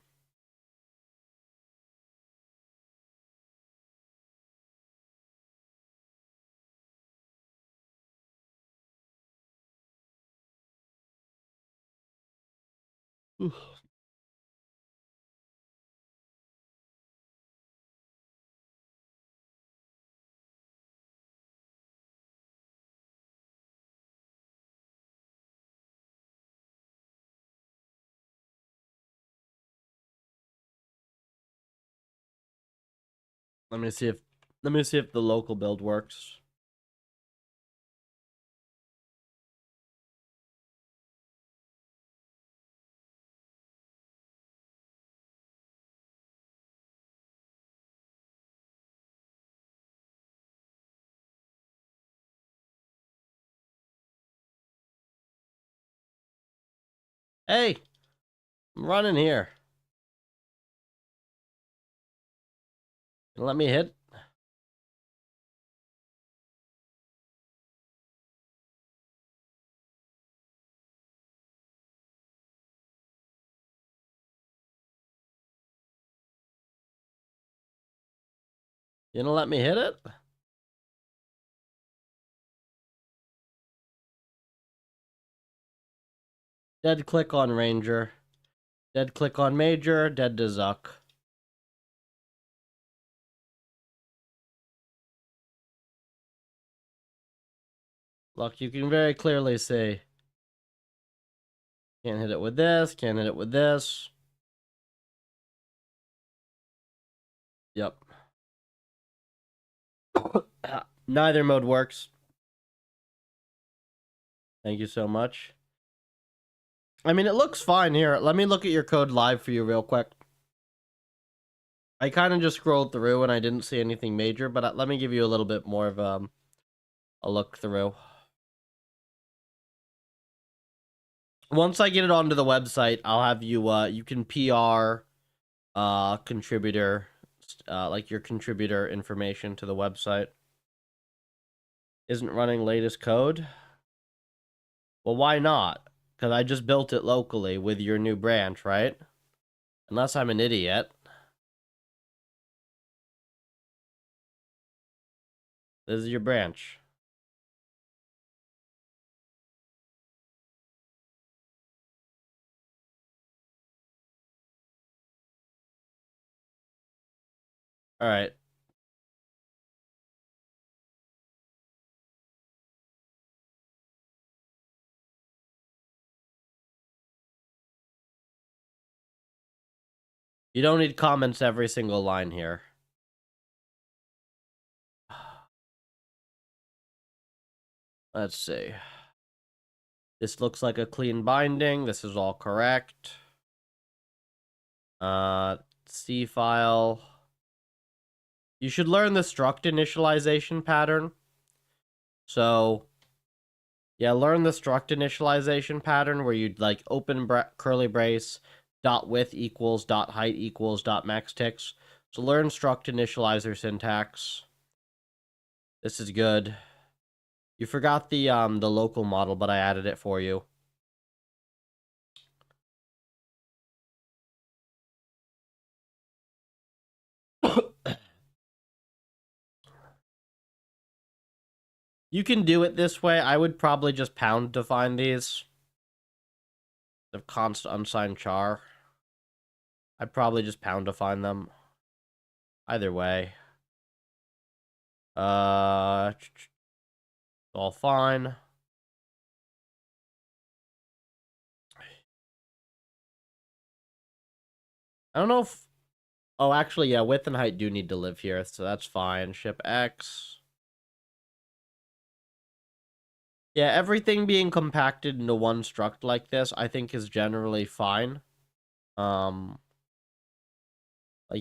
S1: Oof. Let me see if the local build works. Hey, I'm running here. Let me hit. You gonna let me hit it? Dead click on Ranger. Dead click on Major. Dead to Zuck. Look, you can very clearly see. Can't hit it with this. Can't hit it with this. Yep. Neither mode works. Thank you so much. I mean, it looks fine here. Let me look at your code live for you real quick. I kind of just scrolled through and I didn't see anything major, but let me give you a little bit more of a look through. Once I get it onto the website, I'll have you, you can PR contributor, like your contributor information to the website. Isn't running latest code? Well, why not? Because I just built it locally with your new branch, right? Unless I'm an idiot. This is your branch. All right. You don't need comments every single line here. Let's see. This looks like a clean binding. This is all correct. C file. You should learn the struct initialization pattern. So, yeah, learn the struct initialization pattern where you'd like open curly brace, dot width equals, dot height equals, dot max ticks. So learn struct initializer syntax. This is good. You forgot the local model, but I added it for you. You can do it this way. I would probably just pound define these. The const unsigned char. I'd probably just pound define them. Either way. All fine. I don't know if... Oh, actually, yeah, width and height do need to live here, so that's fine. Ship X. Yeah, everything being compacted into one struct like this, I think is generally fine. Like,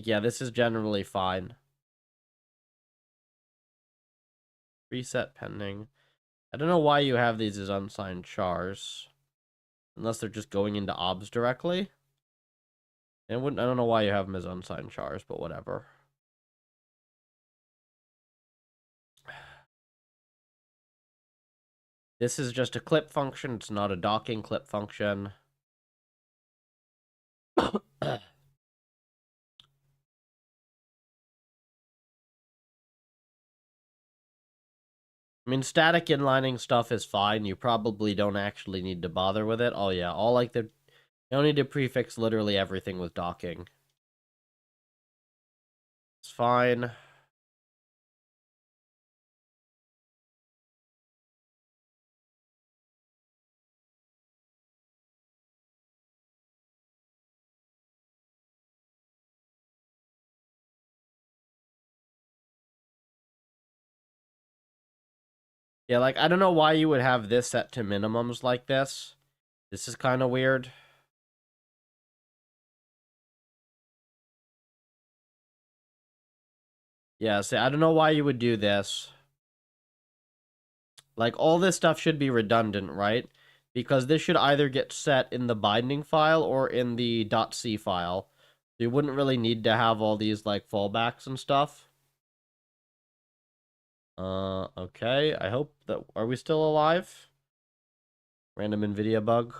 S1: yeah, this is generally fine. Reset pending. I don't know why you have these as unsigned chars. Unless they're just going into obs directly. And I don't know why you have them as unsigned chars, but whatever. This is just a clip function. It's not a docking clip function. I mean, static inlining stuff is fine. You probably don't actually need to bother with it. Oh, yeah. All like the... You don't need to prefix literally everything with docking. It's fine. Yeah, like, I don't know why you would have this set to minimums like this. This is kind of weird. Yeah, see, I don't know why you would do this. Like, all this stuff should be redundant, right? because this should either get set in the binding file or in the .c file. So you wouldn't really need to have all these like fallbacks and stuff. Okay. I hope that are we still alive? Random NVIDIA bug.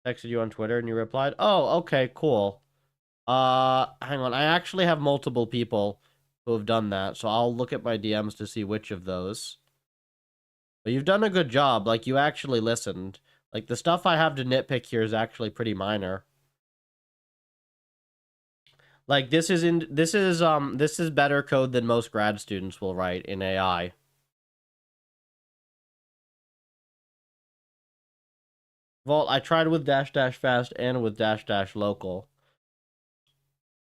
S1: Texted you on Twitter and you replied. Oh, okay, cool. Hang on. I actually have multiple people who have done that, so I'll look at my DMs to see which of those. But you've done a good job. Like, you actually listened. Like, the stuff I have to nitpick here is actually pretty minor. Like, this is better code than most grad students will write in AI. Vault, I tried with dash dash fast and with dash dash local.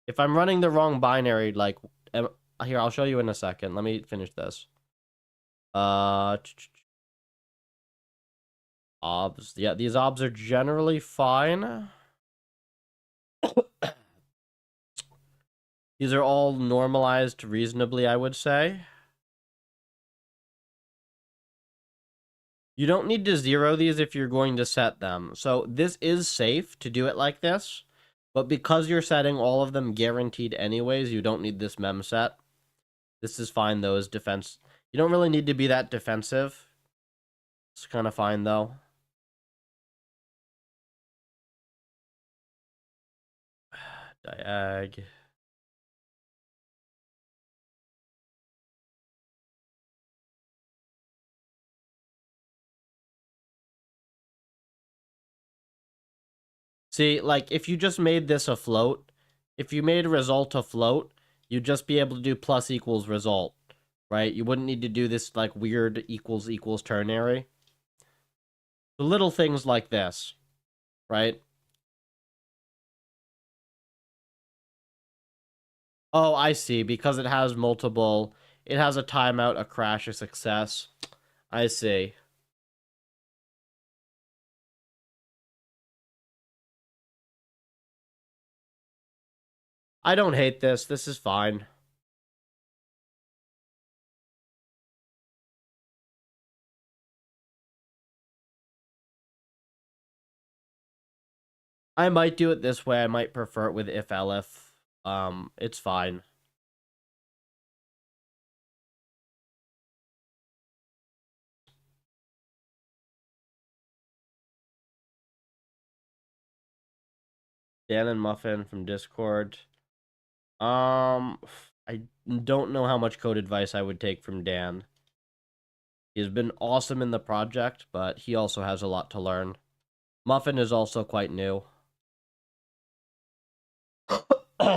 S1: If I'm running the wrong binary, like, here, I'll show you in a second. Let me finish this. Obs. Yeah, these obs are generally fine. These are all normalized reasonably, I would say. You don't need to zero these if you're going to set them. So this is safe to do it like this, but because you're setting all of them guaranteed anyways, you don't need this mem set. This is fine though as defense. You don't really need to be that defensive. It's kind of fine though. Diag. See, like, if you just made this a float, if you made a result a float, you'd just be able to do plus equals result, right? You wouldn't need to do this, like, weird equals equals ternary. The little things like this, right? Oh, I see. Because it has multiple, it has a timeout, a crash, a success. I see. I don't hate this. This is fine. I might do it this way. I might prefer it with if elif. It's fine. Dan and Muffin from Discord. I don't know how much code advice I would take from Dan. He's been awesome in the project, but he also has a lot to learn. Muffin is also quite new.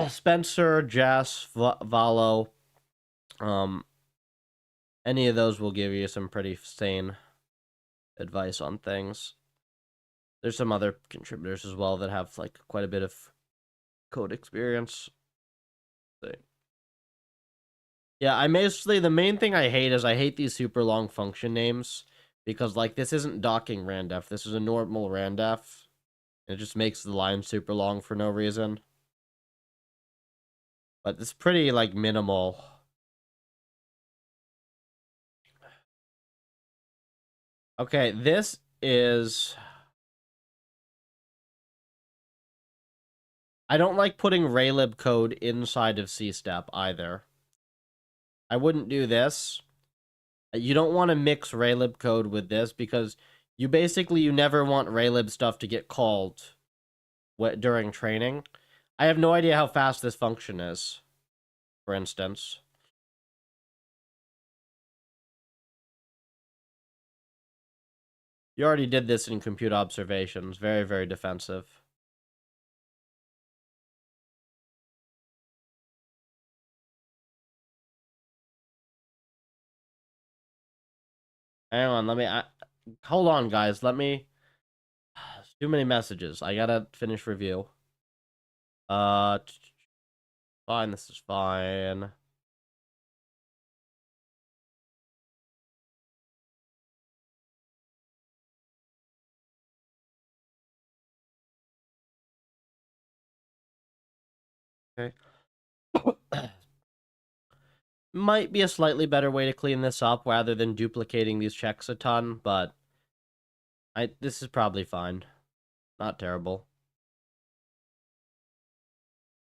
S1: Spencer, Jess, Valo, any of those will give you some pretty sane advice on things. There's some other contributors as well that have like quite a bit of code experience. Yeah, I mostly, the main thing I hate is I hate these super long function names because like this isn't docking randef, this is a normal randef. It just makes the line super long for no reason. But it's pretty like minimal. Okay, this is, I don't like putting raylib code inside of cstep either. I wouldn't do this. You don't want to mix raylib code with this because you basically, you never want raylib stuff to get called during training. I have no idea how fast this function is, for instance. You already did this in compute observations. Very, very defensive. Hang on, let me... hold on, guys. Let me... too many messages. I gotta finish review. Uh... Fine, this is fine. Okay. Might be a slightly better way to clean this up rather than duplicating these checks a ton, but this is probably fine. Not terrible.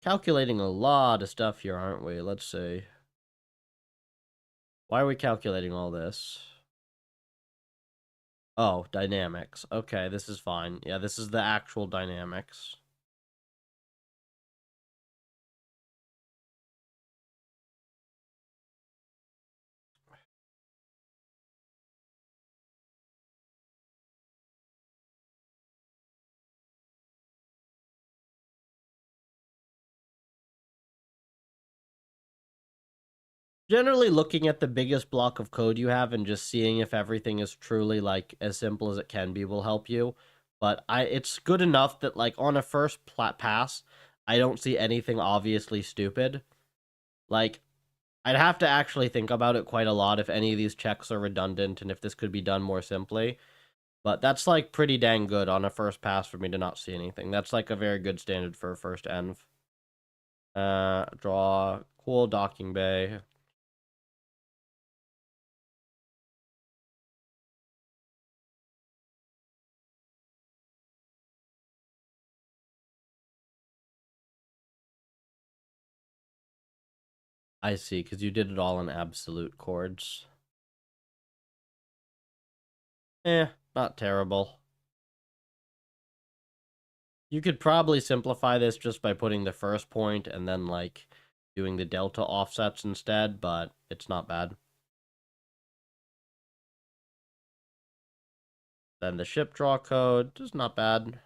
S1: Calculating a lot of stuff here, aren't we? Let's see. Why are we calculating all this? Oh, dynamics. Okay, this is fine. Yeah, this is the actual dynamics. Generally looking at the biggest block of code you have and just seeing if everything is truly like as simple as it can be will help you. But it's good enough that like on a first pass, I don't see anything obviously stupid. Like I'd have to actually think about it quite a lot if any of these checks are redundant and if this could be done more simply. But that's like pretty dang good on a first pass for me to not see anything. That's like a very good standard for a first env. Draw cool docking bay. I see, because you did it all in absolute chords. Not terrible. You could probably simplify this just by putting the first point and then, like, doing the delta offsets instead, but it's not bad. Then the ship draw code is not bad.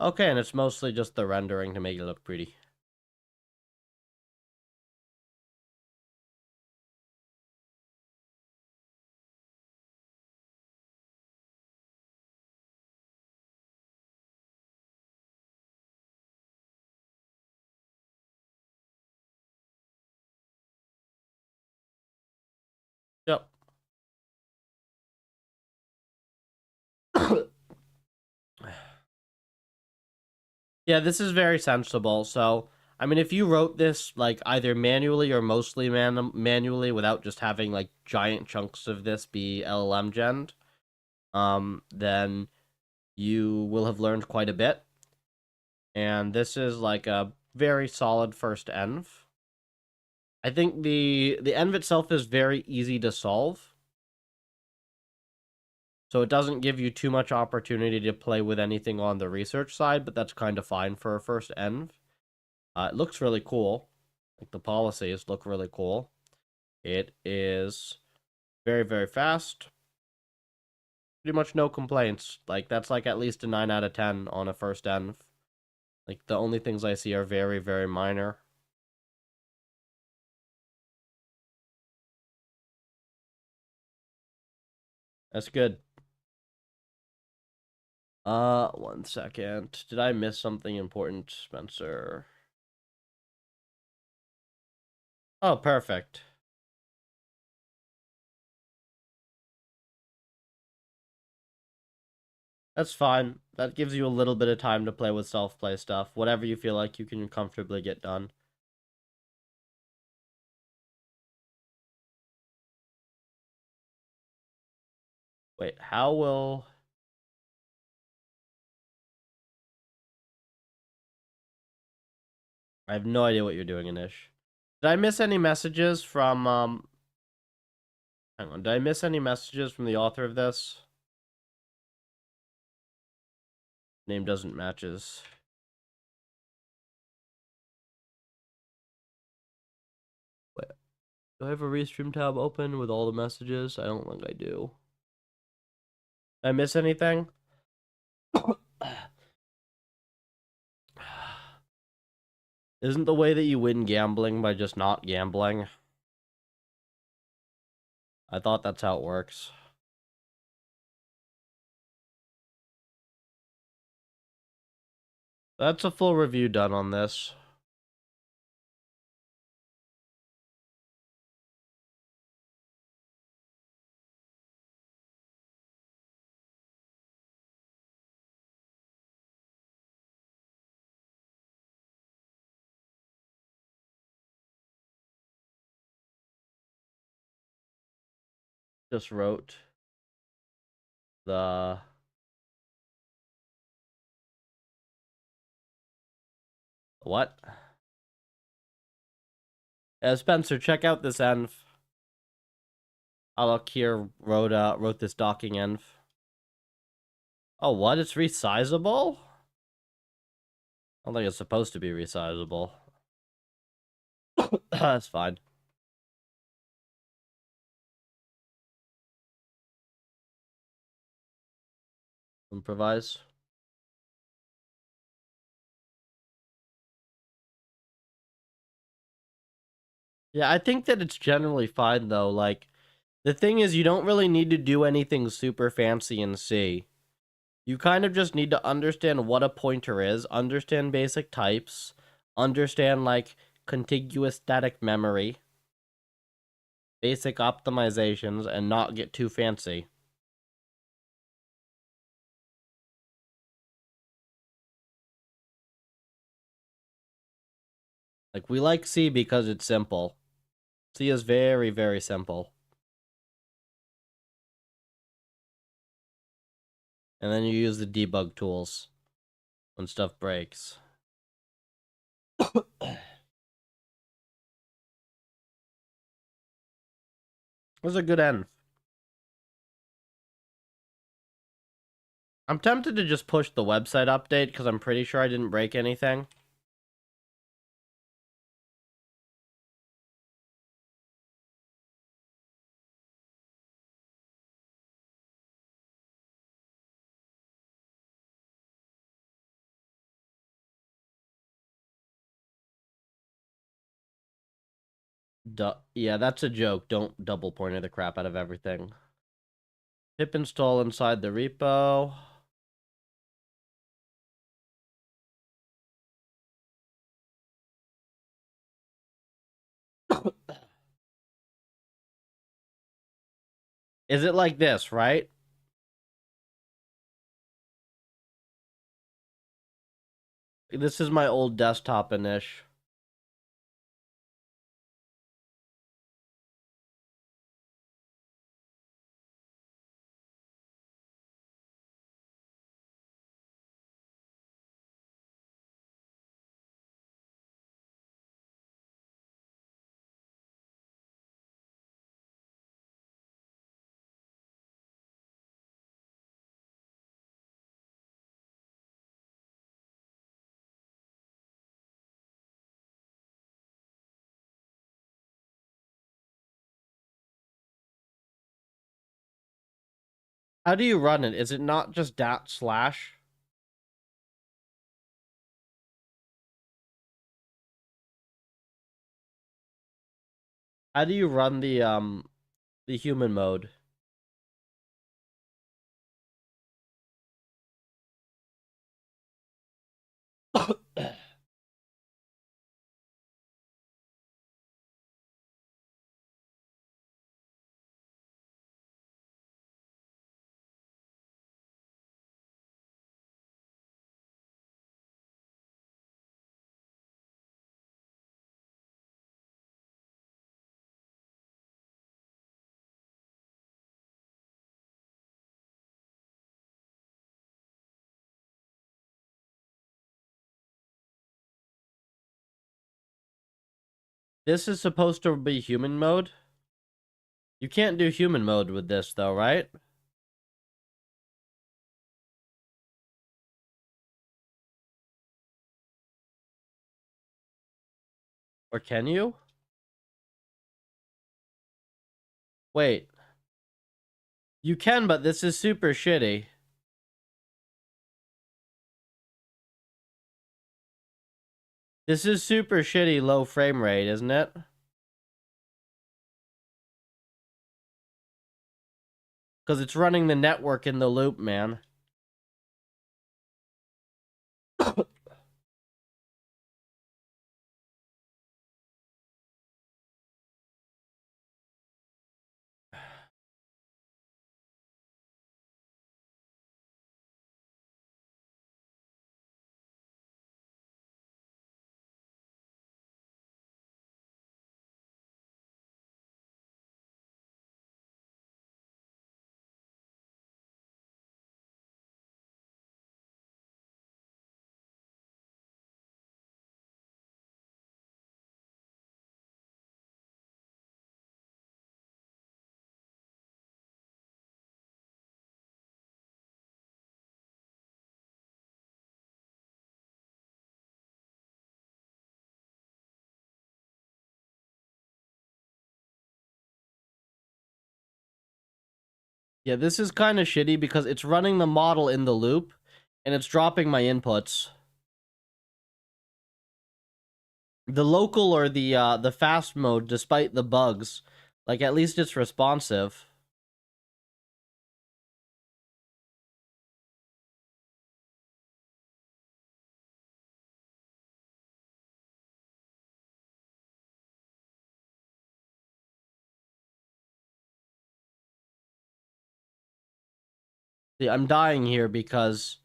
S1: Okay, and it's mostly just the rendering to make it look pretty. Yep. Yeah, this is very sensible. So, I mean, if you wrote this like either manually or mostly manually without just having like giant chunks of this be LLM gen, then you will have learned quite a bit. And this is like a very solid first env. I think the env itself is very easy to solve. So it doesn't give you too much opportunity to play with anything on the research side, but that's kind of fine for a first env. It looks really cool. Like the policies look really cool. It is very, very fast. Pretty much no complaints. Like that's like at least a 9 out of 10 on a first env. Like the only things I see are very, very minor. That's good. 1 second. Did I miss something important, Spencer? Oh, perfect. That's fine. That gives you a little bit of time to play with self-play stuff. Whatever you feel like you can comfortably get done. Wait, how will... I have no idea what you're doing, Anish. Did I miss any messages from, Hang on, did I miss any messages from the author of this? Name doesn't matches. Wait, do I have a restream tab open with all the messages? I don't think I do. Did I miss anything? Isn't the way that you win gambling by just not gambling? I thought that's how it works. That's a full review done on this. just wrote the what? Spencer, check out this env. Alok here wrote this docking env. Oh, what? It's resizable? I don't think it's supposed to be resizable. That's fine. Improvise. Yeah, I think that it's generally fine though. Like, the thing is, you don't really need to do anything super fancy in C. You kind of just need to understand what a pointer is, understand basic types, understand like contiguous static memory, basic optimizations, and not get too fancy. Like, we like C because it's simple. C is very, very simple. And then you use the debug tools when stuff breaks. It was a good end. I'm tempted to just push the website update because I'm pretty sure I didn't break anything. Yeah, that's a joke. Don't double pointer the crap out of everything. Pip install inside the repo. Is it like this, right? This is my old desktop inish. How do you run it? Is it not just /? How do you run the human mode? This is supposed to be human mode? You can't do human mode with this though, right? Or can you? Wait. You can, but this is super shitty. This is super shitty low frame rate, isn't it? Because it's running the network in the loop, man. Yeah, this is kind of shitty because it's running the model in the loop, and it's dropping my inputs. The local or the fast mode, despite the bugs, like at least it's responsive. See, I'm dying here because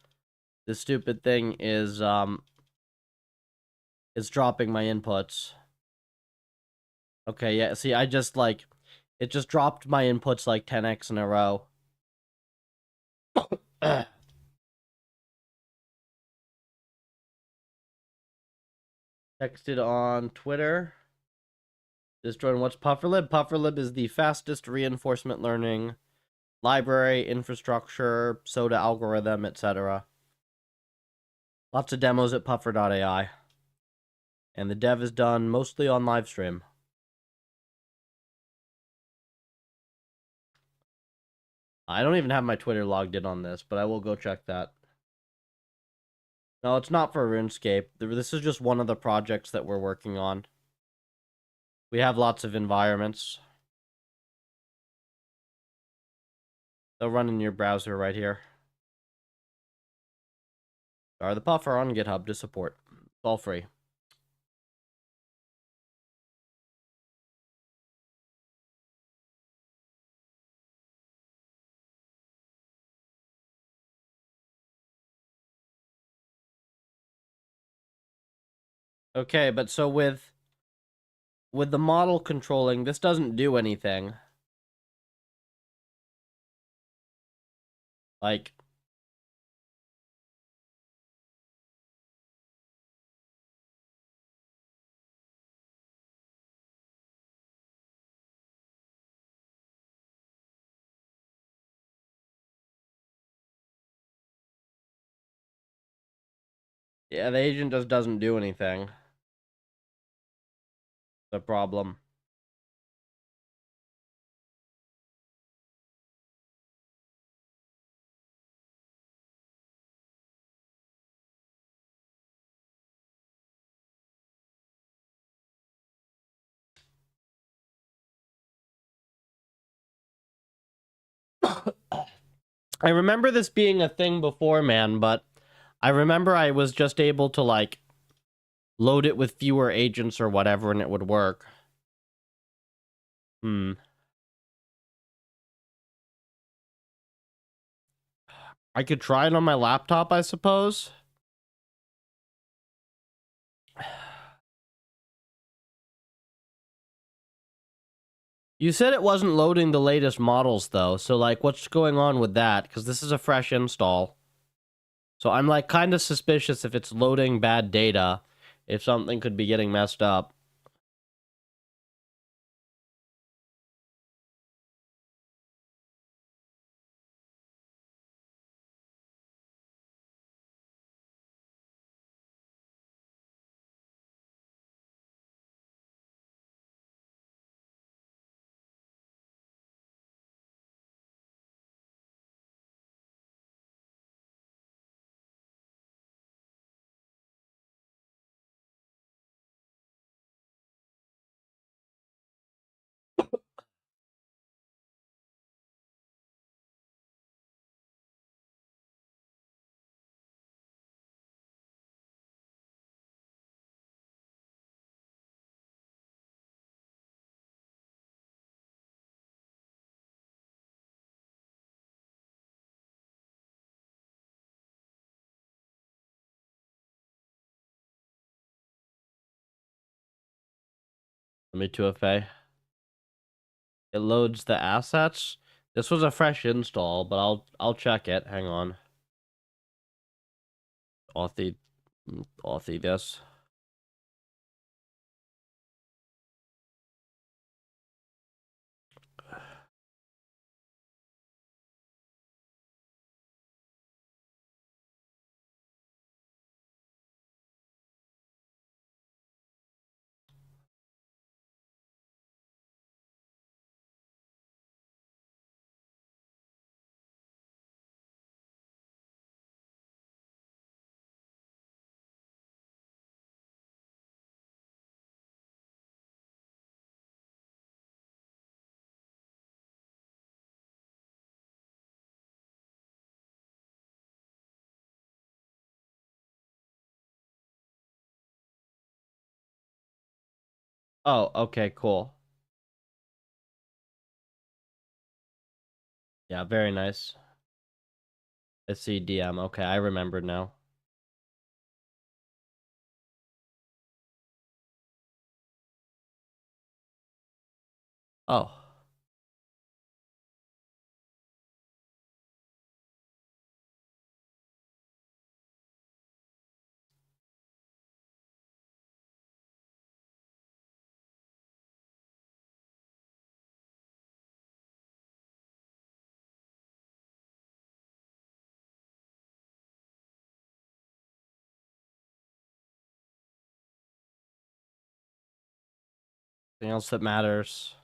S1: this stupid thing is it's dropping my inputs. Okay, yeah, see, I just like it just dropped my inputs like 10x in a row. Texted on Twitter. Just join what's PufferLib. PufferLib is the fastest reinforcement learning library, infrastructure, soda algorithm, etc. Lots of demos at puffer.ai. And the dev is done mostly on livestream. I don't even have my Twitter logged in on this, but I will go check that. No, it's not for RuneScape. This is just one of the projects that we're working on. We have lots of environments. They'll run in your browser right here. Are the Puffer on GitHub to support. It's all free. Okay, but so with the model controlling, this doesn't do anything. Like, yeah, the agent just doesn't do anything. The problem. I remember this being a thing before, man, but I remember I was just able to, like, load it with fewer agents or whatever, and it would work. I could try it on my laptop, I suppose. You said it wasn't loading the latest models, though, so, like, what's going on with that? Because this is a fresh install. So I'm, like, kind of suspicious if it's loading bad data, if something could be getting messed up. Let me 2FA. It loads the assets. This was a fresh install, but I'll check it. Hang on. Authy this. Oh, okay, cool. Yeah, very nice. Let's see DM. Okay, I remember now. Oh. Anything else that matters?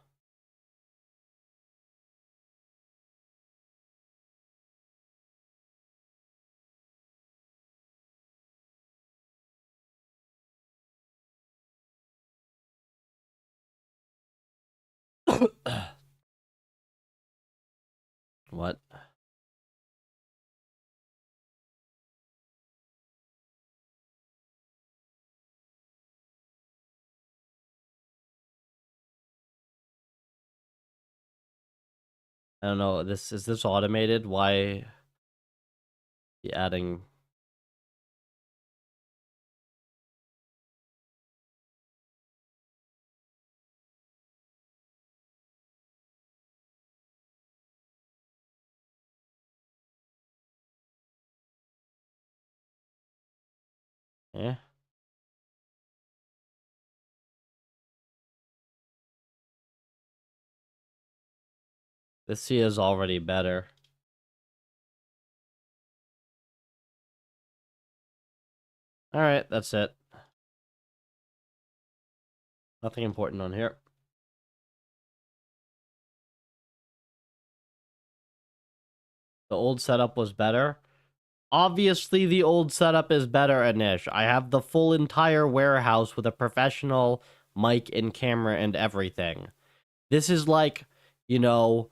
S1: What? I don't know. Is this automated? Why be adding? Eh? This C is already better. All right, that's it. Nothing important on here. The old setup was better. Obviously, the old setup is better, Anish. I have the full entire warehouse with a professional mic and camera and everything. This is like, you know,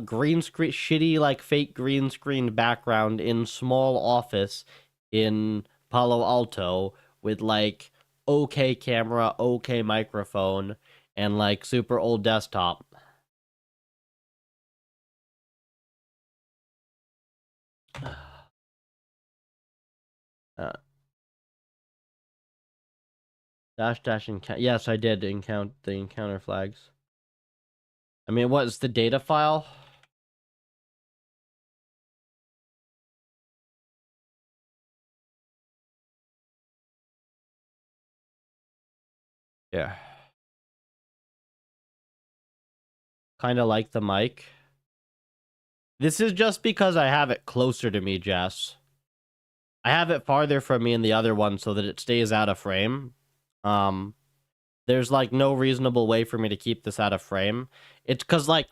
S1: green screen, shitty, like fake green screen background in small office in Palo Alto with like okay camera, okay microphone, and like super old desktop. Uh, dash encounter. Yes, I did encounter the encounter flags. I mean, what's the data file? Yeah. Kind of like the mic. This is just because I have it closer to me, Jess. I have it farther from me in the other one so that it stays out of frame. Um, there's like no reasonable way for me to keep this out of frame. It's because like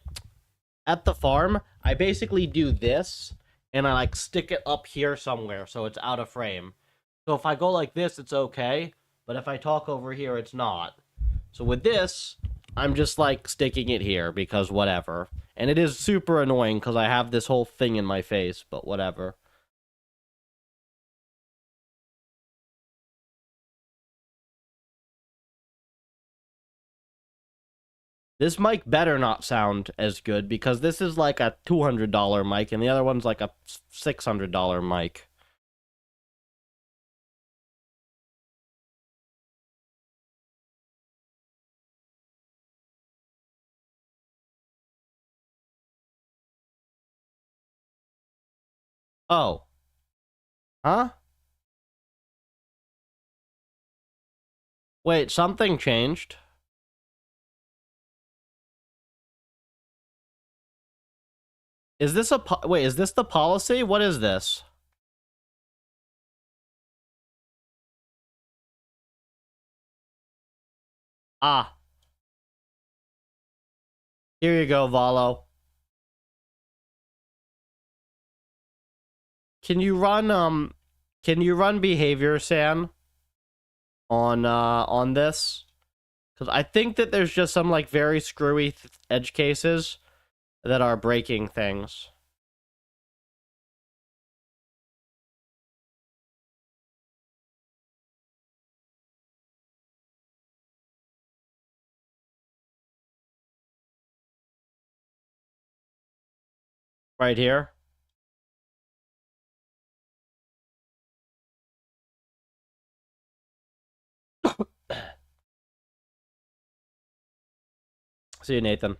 S1: at the farm, I basically do this and I like stick it up here somewhere so it's out of frame. So if I go like this, it's okay, but if I talk over here, it's not. So with this, I'm just like sticking it here because whatever. And it is super annoying because I have this whole thing in my face, but whatever. This mic better not sound as good because this is like a $200 mic and the other one's like a $600 mic. Oh. Huh? Wait, something changed. Is this a wait, is this the policy? What is this? Ah, here you go, Valo. Can you run behavior San on this? Cuz I think that there's just some like very screwy edge cases that are breaking things. Right here. See you, Nathan.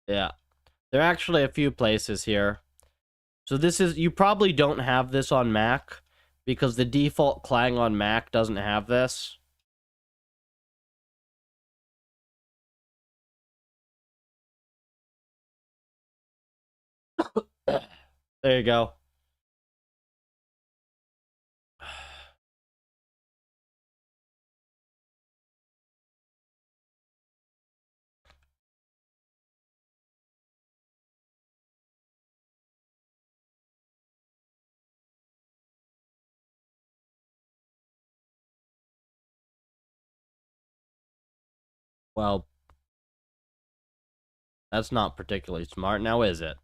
S1: Yeah. There are actually a few places here. So this is, you probably don't have this on Mac because the default Clang on Mac doesn't have this. There you go. Well, that's not particularly smart now, is it?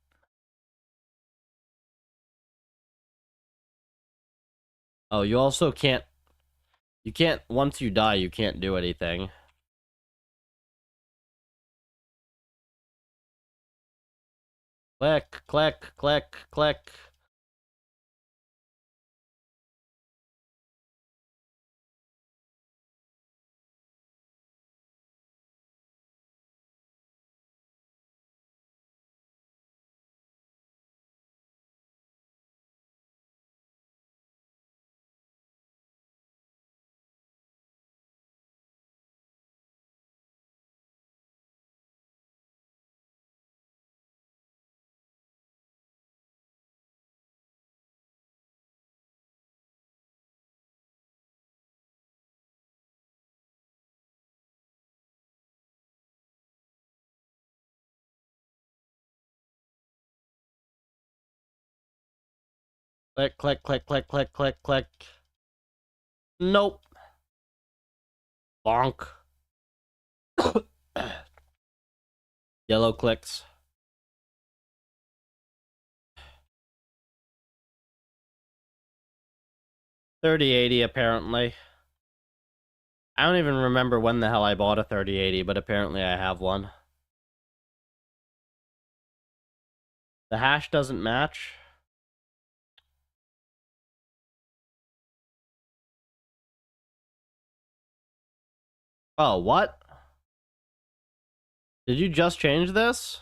S1: Oh, you also can't, once you die, you can't do anything. Click, click, click, click. Click, click, click, click, click, click, click. Nope. Bonk. Yellow clicks. 3080 apparently. I don't even remember when the hell I bought a 3080, but apparently I have one. The hash doesn't match. Oh, what? Did you just change this?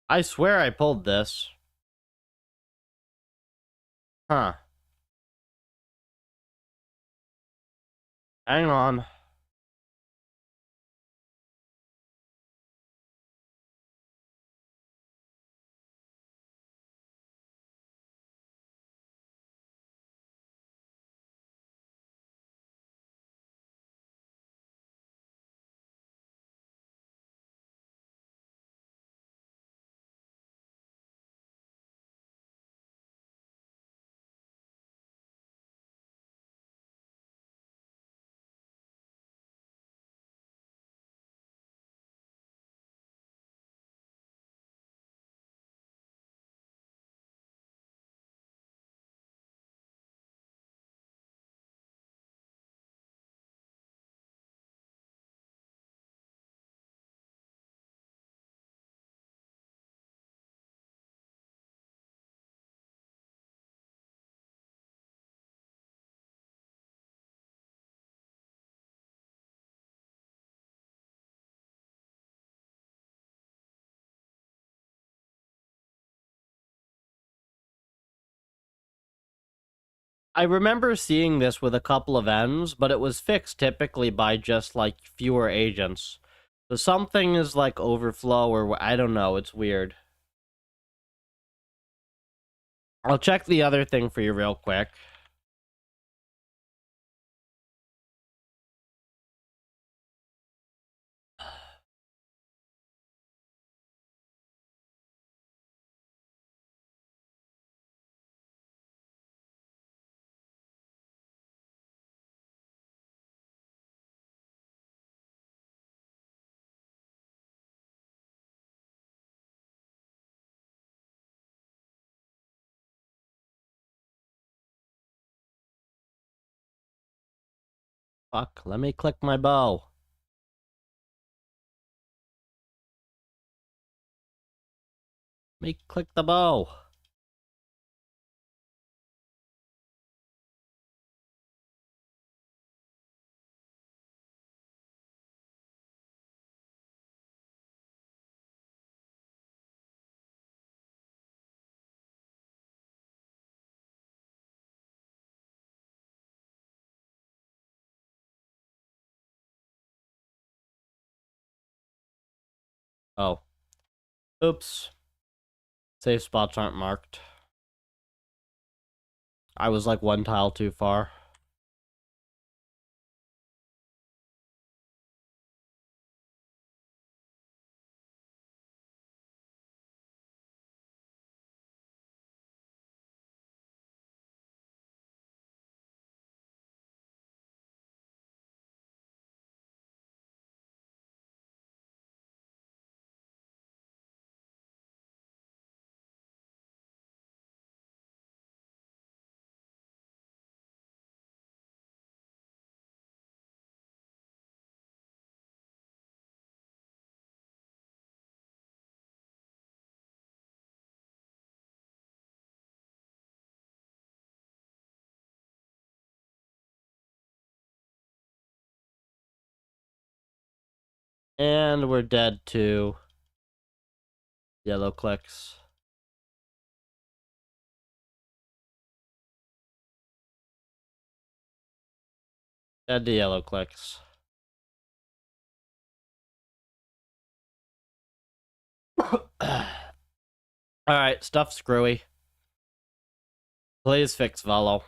S1: I swear I pulled this. Huh. Hang on. I remember seeing this with a couple of ends, but it was fixed typically by just, like, fewer agents. So something is, like, overflow or I don't know. It's weird. I'll check the other thing for you real quick. Fuck, let me click my bow. Let me click the bow. Oh. Oops. Safe spots aren't marked. I was like one tile too far. And we're dead to yellow clicks. Dead to yellow clicks. Alright, stuff screwy. Please fix Velo.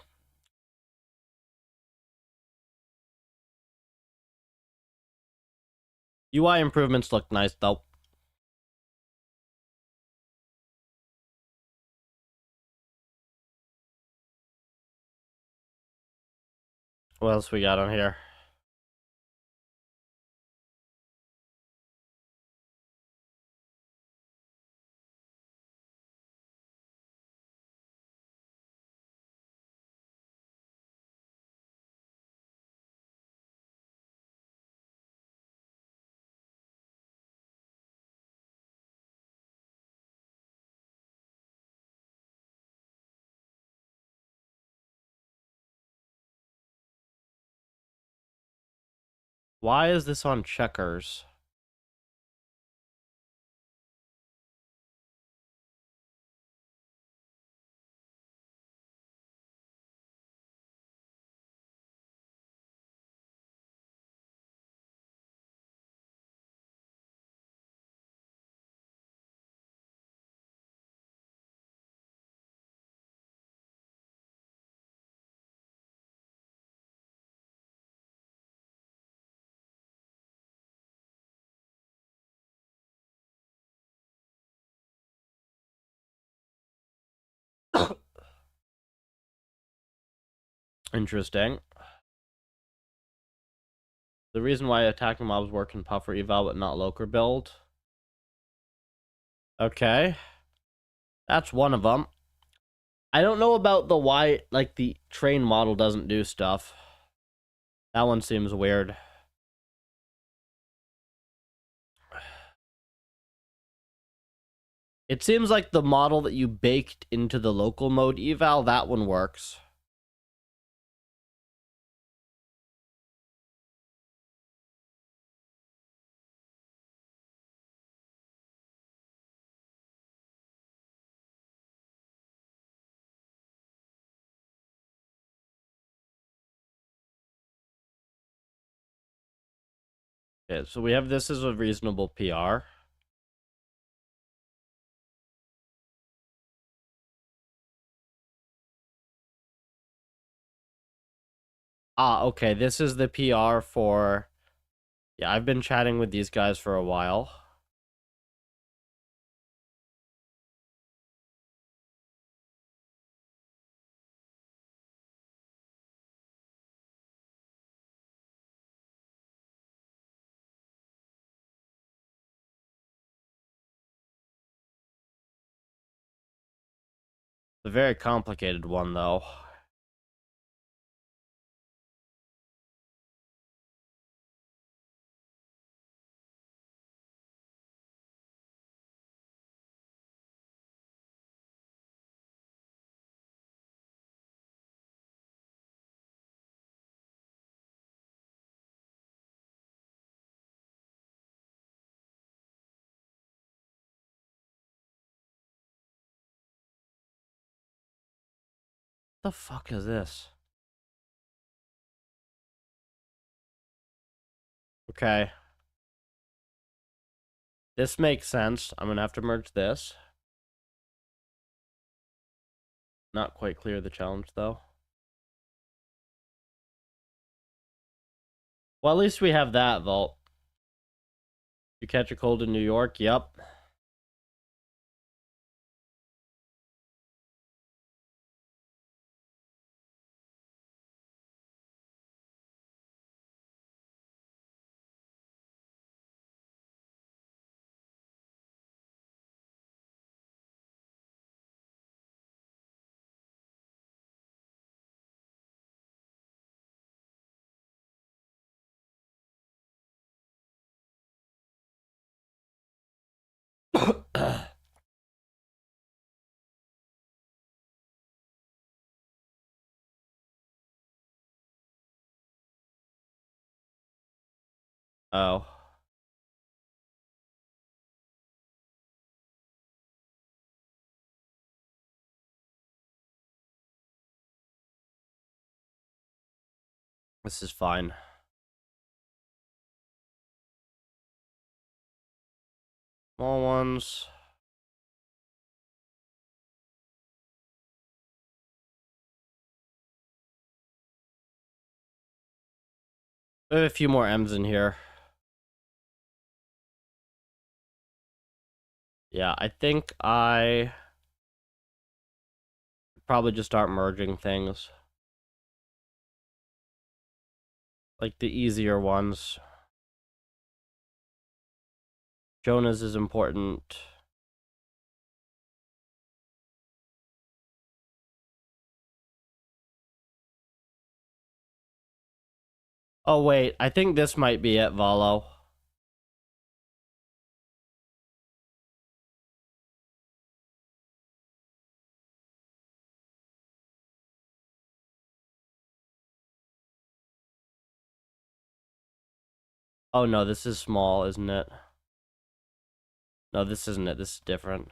S1: UI improvements look nice though. What else we got on here? Why is this on checkers? Interesting. The reason why attacking mobs work in Puffer Eval but not Loker build. Okay. That's one of them. I don't know about the why, like, the train model doesn't do stuff. That one seems weird. It seems like the model that you baked into the local mode eval, that one works. Okay, so we have this as a reasonable PR. Ah, okay, this is the PR for... Yeah, I've been chatting with these guys for a while. It's a very complicated one, though. The fuck is this? Okay. This makes sense. I'm gonna have to merge this. Not quite clear the challenge, though. Well, at least we have that, Vault. You catch a cold in New York? Yep. Oh. This is fine. Small ones. We have a few more M's in here. Yeah, I think I probably just start merging things. Like the easier ones. Jonah's is important. Oh, wait. I think this might be it, Valo. Oh, no, this is small, isn't it? No, this isn't it. This is different.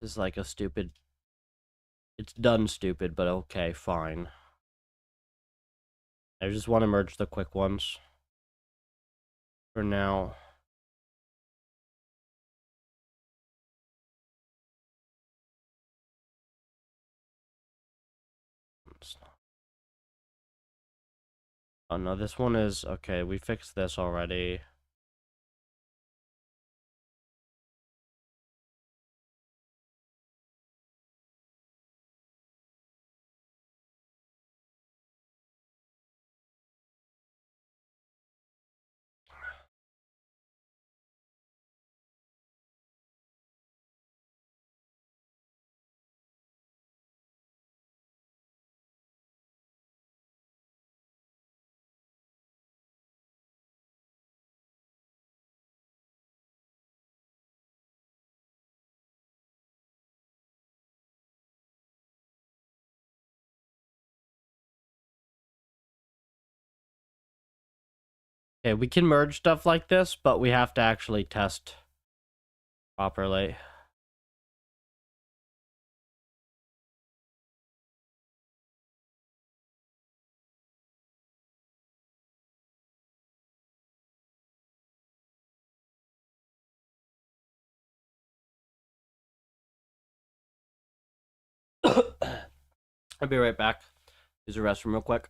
S1: This is like a stupid... It's done stupid, but okay, fine. I just want to merge the quick ones. For now. Oh no, this one is... Okay, we fixed this already. Okay, we can merge stuff like this, but we have to actually test properly. I'll be right back. Use the restroom real quick.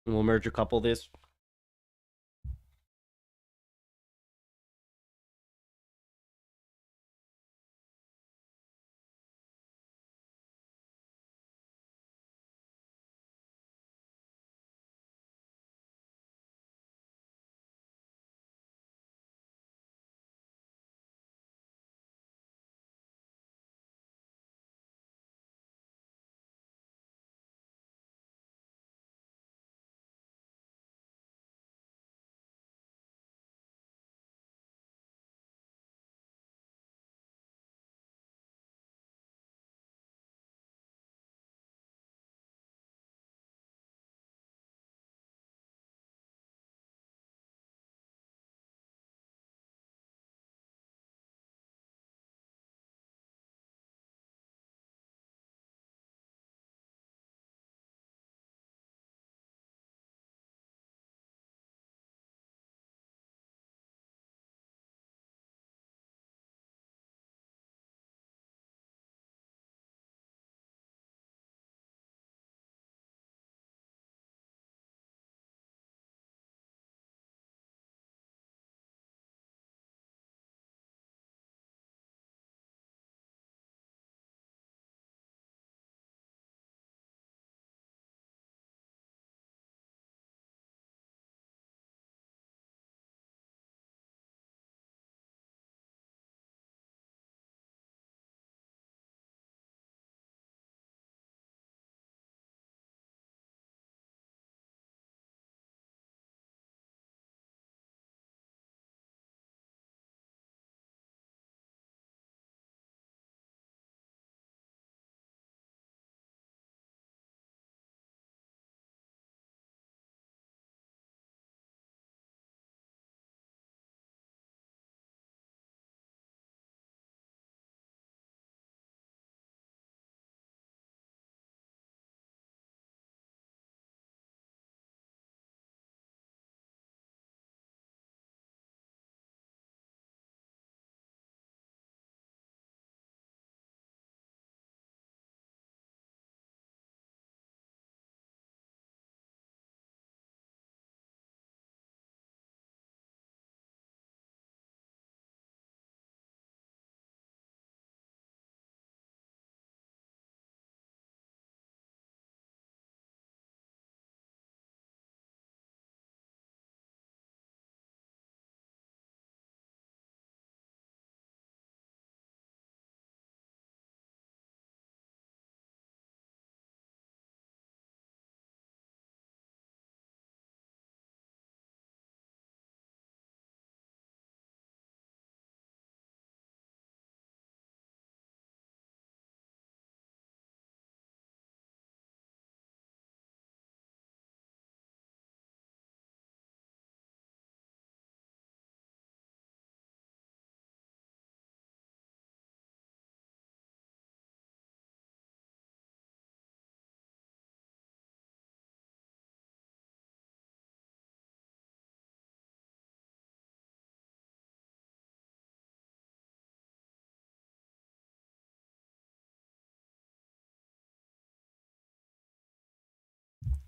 S1: And we'll merge a couple of these.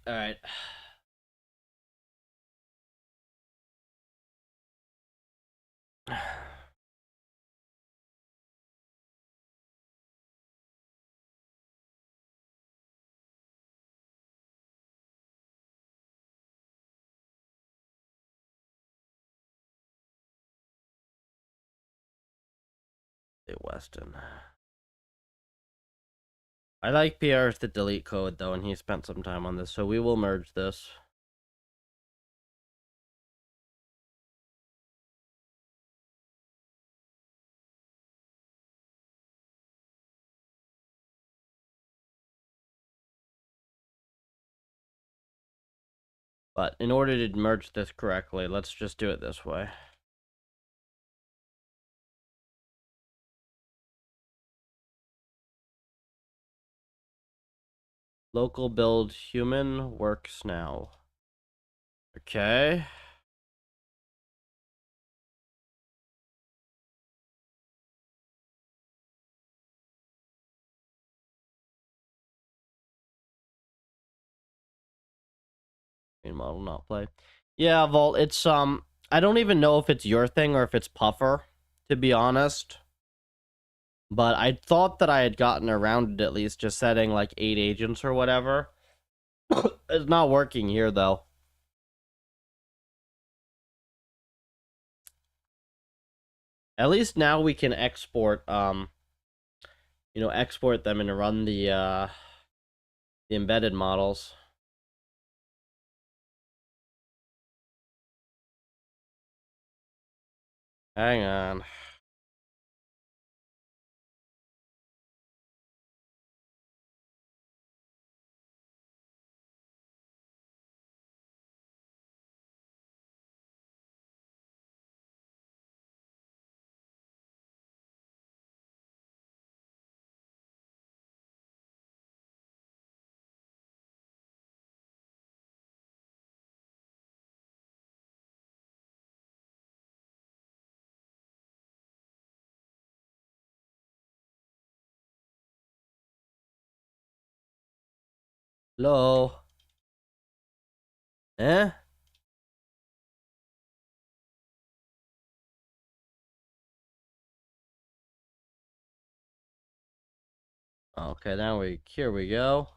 S1: All right. Weston. I like PR's the delete code though, and he spent some time on this, so we will merge this. But in order to merge this correctly, let's just do it this way. Local build human works now. Okay. Main model not play. Yeah, Vault, it's I don't even know if it's your thing or if it's Puffer, to be honest. But I thought that I had gotten around it at least, just setting like 8 agents or whatever. It's not working here though. At least now we can export export them and run the embedded models. Hang on. Hello? Eh? Okay, here we go.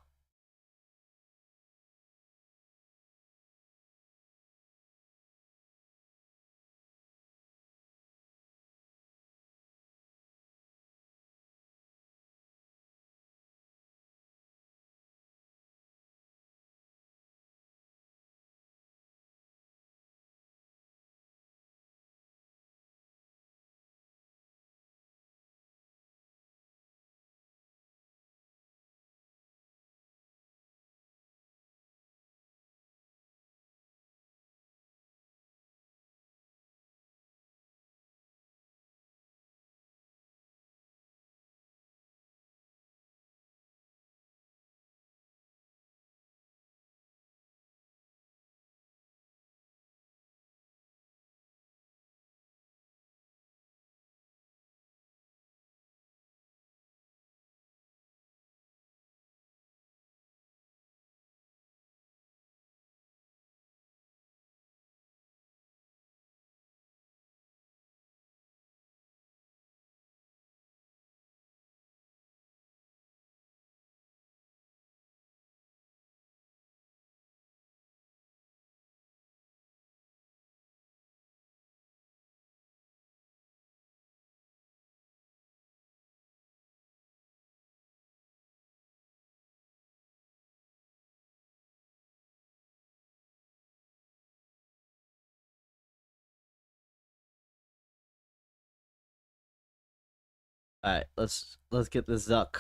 S1: Alright, let's get the Zuck.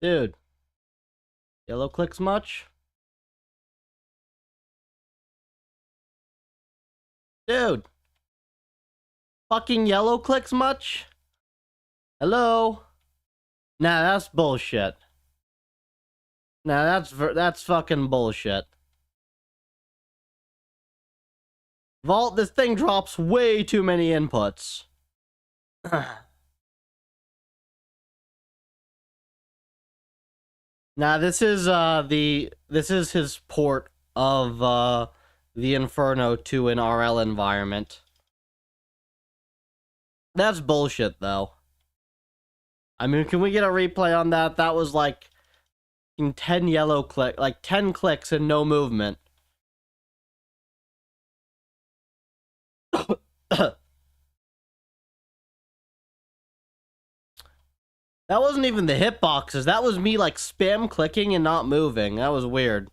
S1: Dude. Yellow clicks much? Dude. Fucking yellow clicks much? Hello? Nah, that's bullshit. Nah, that's fucking bullshit. Vault, this thing drops way too many inputs. Nah, this is his port of the Inferno to an RL environment. That's bullshit though. I mean, can we get a replay on that? That was like 10 yellow click, like 10 clicks and no movement. That wasn't even the hitboxes. That was me like spam clicking and not moving. That was weird.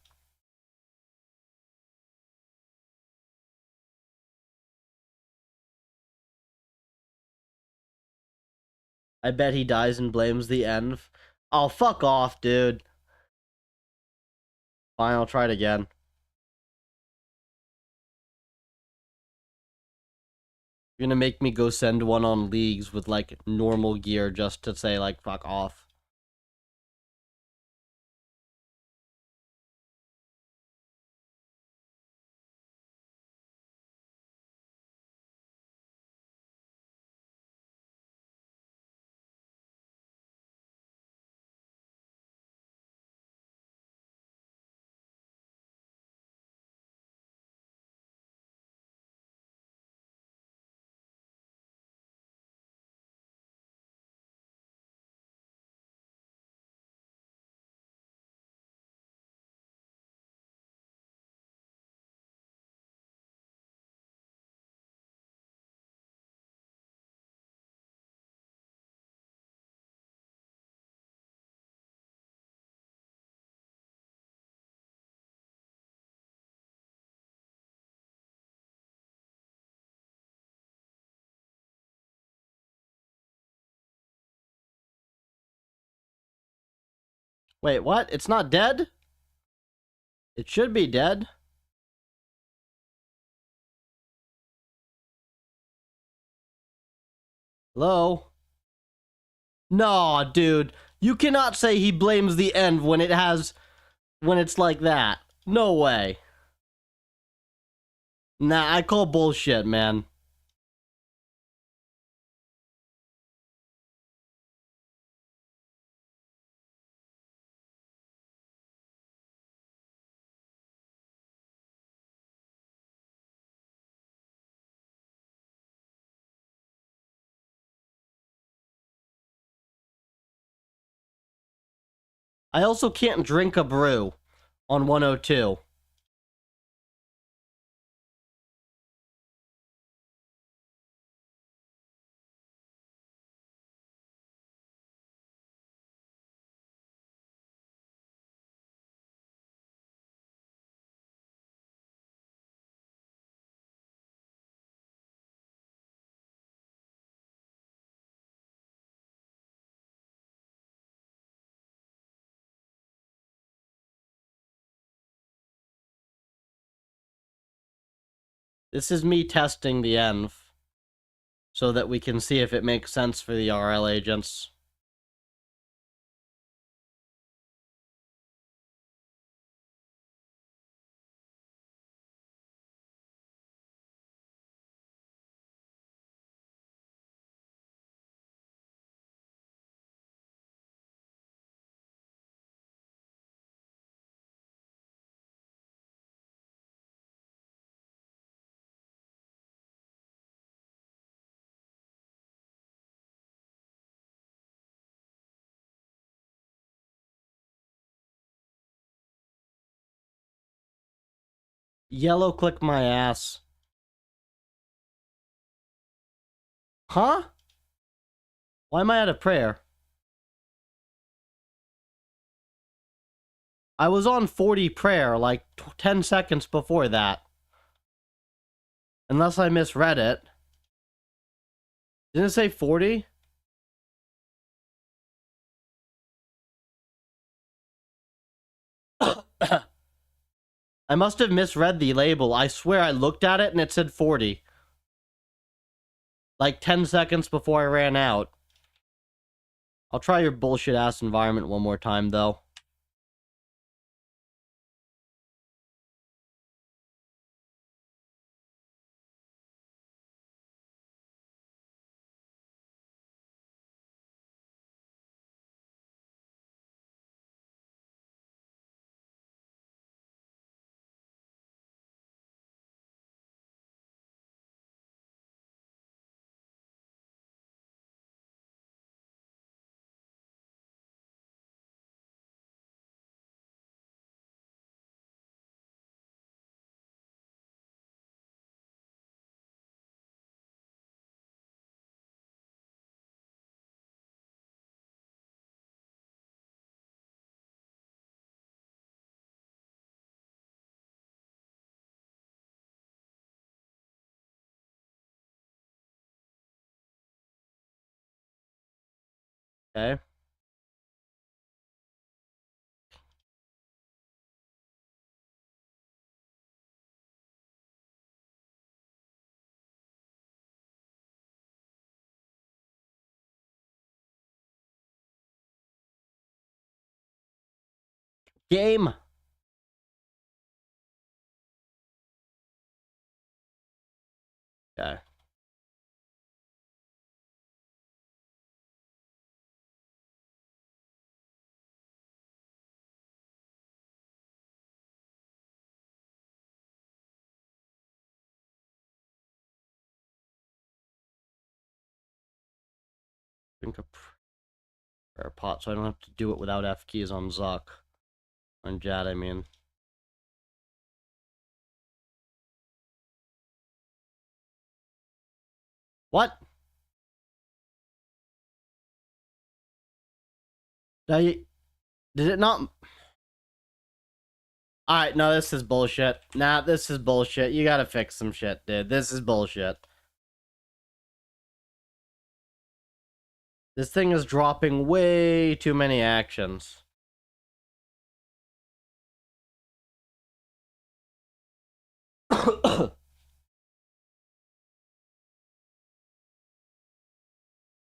S1: I bet he dies and blames the end. Oh, fuck off, dude. Fine, I'll try it again. You're gonna make me go send one on leagues with like normal gear just to say like fuck off. Wait, what? It's not dead? It should be dead. Hello? No, dude. You cannot say he blames the end when it's like that. No way. Nah, I call bullshit, man. I also can't drink a brew on 102. This is me testing the env so that we can see if it makes sense for the RL agents. Yellow click my ass. Huh? Why am I out of prayer? I was on 40 prayer like 10 seconds before that. Unless I misread it. Didn't it say 40? I must have misread the label. I swear I looked at it and it said 40. Like 10 seconds before I ran out. I'll try your bullshit ass environment one more time though. Okay. Game. Okay. Think of prayer pot so I don't have to do it without F keys on Zuck. On Jad, I mean. What? Did it not? Alright, no, this is bullshit. Nah, this is bullshit. You gotta fix some shit, dude. This is bullshit. This thing is dropping way too many actions.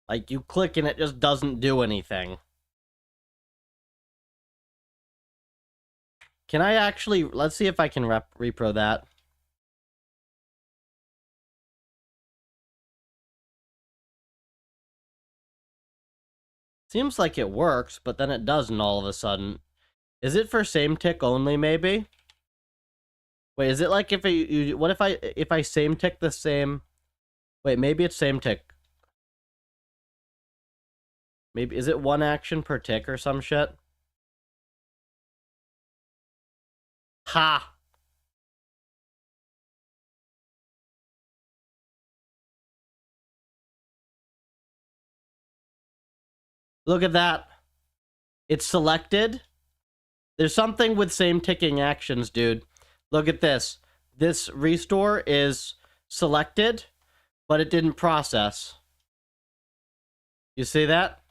S1: Like, you click and it just doesn't do anything. Can I actually... Let's see if I can repro that. Seems like it works, but then it doesn't all of a sudden. Is it for same tick only, maybe? Wait, is it like if what if I same tick the same... Wait, maybe it's same tick. Maybe, is it one action per tick or some shit? Ha! Look at that. It's selected. There's something with same ticking actions, dude. Look at this. This restore is selected, but it didn't process. You see that?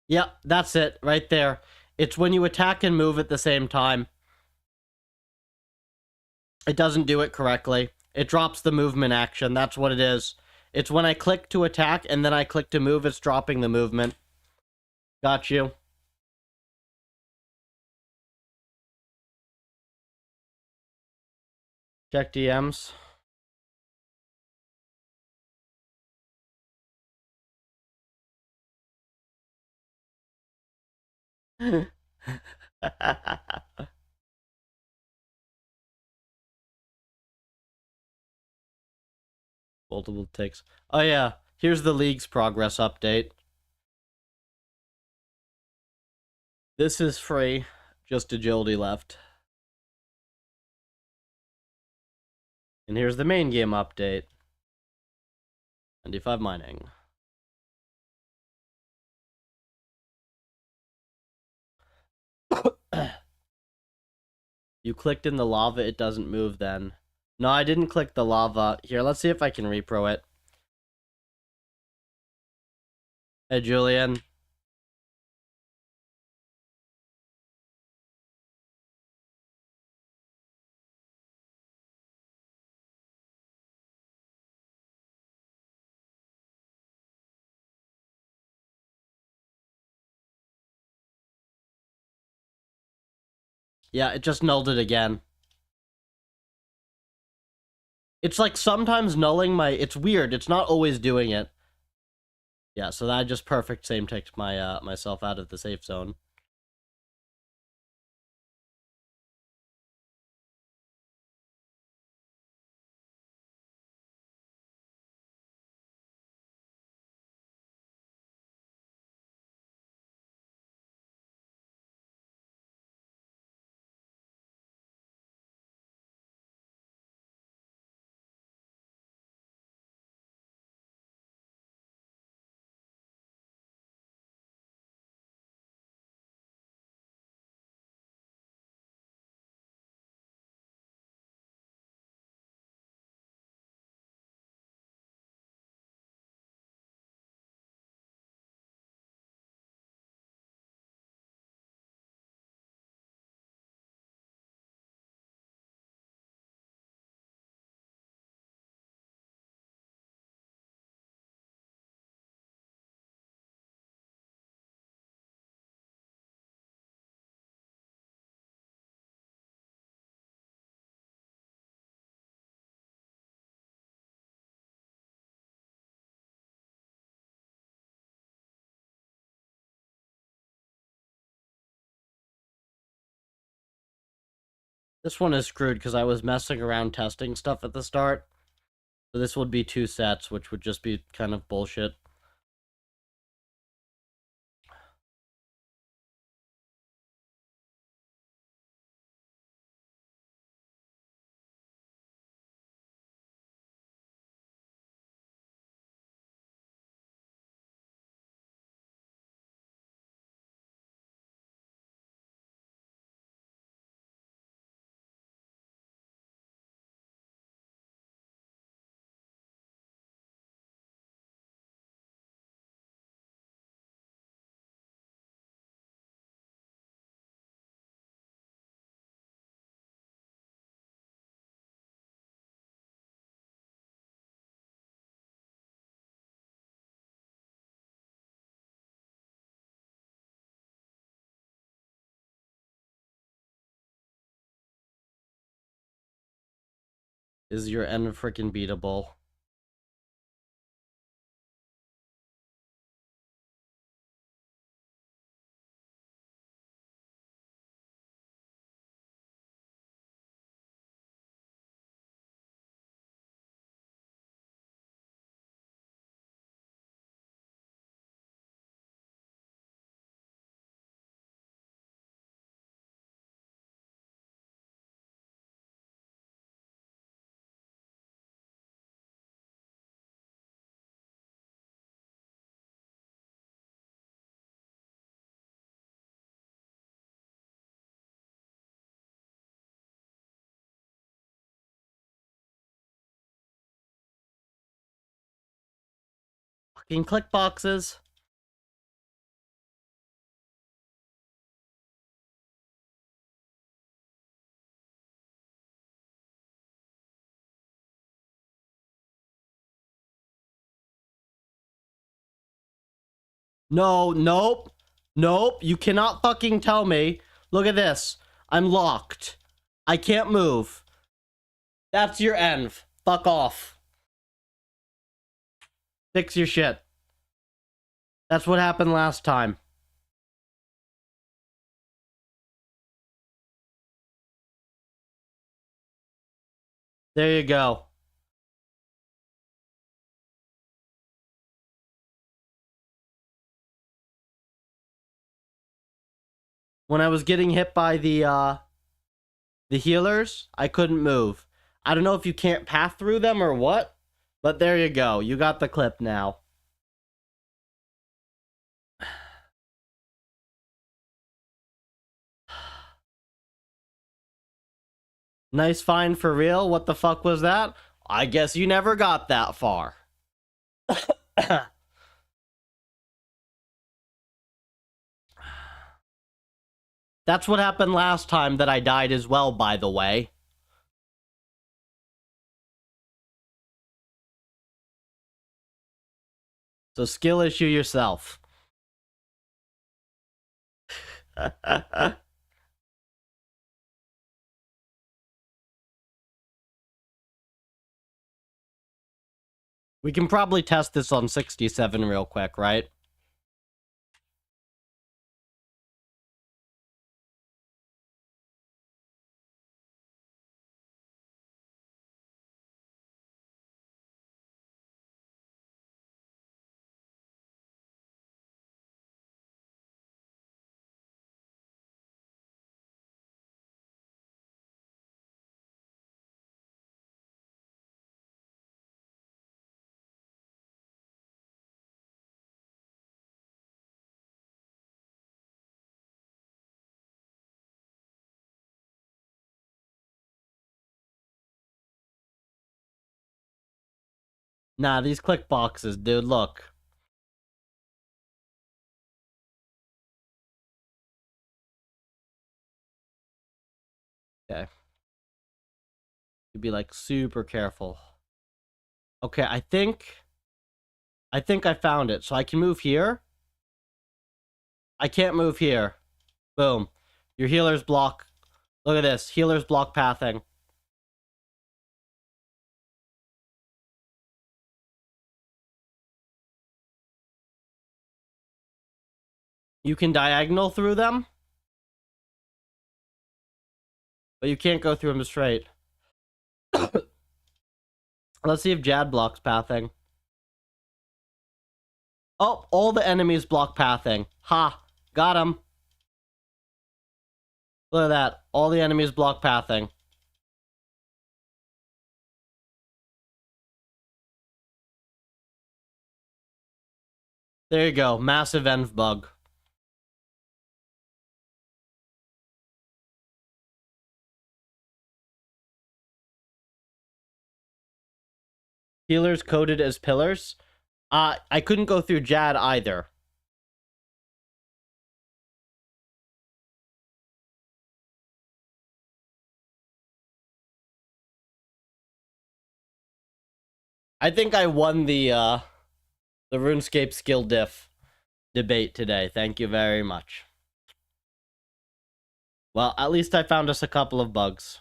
S1: Yep, that's it, right there. It's when you attack and move at the same time. It doesn't do it correctly. It drops the movement action, that's what it is. It's when I click to attack and then I click to move, it's dropping the movement. Got you. Check DMs. Multiple ticks. Oh yeah, here's the league's progress update. This is free, just agility left. And here's the main game update. 95 mining. You clicked in the lava, it doesn't move then. No, I didn't click the lava. Here, let's see if I can repro it. Hey, Julian. Yeah, it just nulled it again. It's like sometimes nulling my... It's weird. It's not always doing it. Yeah, so that just perfect same takes my myself out of the safe zone. This one is screwed because I was messing around testing stuff at the start. So this would be 2 sets, which would just be kind of bullshit. Is your end freaking beatable? Fucking click boxes. No, nope. Nope. You cannot fucking tell me. Look at this. I'm locked. I can't move. That's your env. Fuck off. Fix your shit. That's what happened last time. There you go. When I was getting hit by the healers, I couldn't move. I don't know if you can't path through them or what, but there you go. You got the clip now. Nice find for real. What the fuck was that? I guess you never got that far. That's what happened last time that I died as well, by the way. So skill issue yourself. We can probably test this on 67 real quick, right? Nah, these click boxes, dude, look. Okay. You'd be like super careful. Okay, I think I found it. So I can move here. I can't move here. Boom. Your healer's block. Look at this. Healer's block pathing. You can diagonal through them, but you can't go through them straight. Let's see if Jad blocks pathing. Oh, all the enemies block pathing. Ha! Got him. Look at that. All the enemies block pathing. There you go. Massive env bug. Healers coded as pillars. I couldn't go through Jad either. I think I won the RuneScape skill diff debate today. Thank you very much. Well, at least I found us a couple of bugs.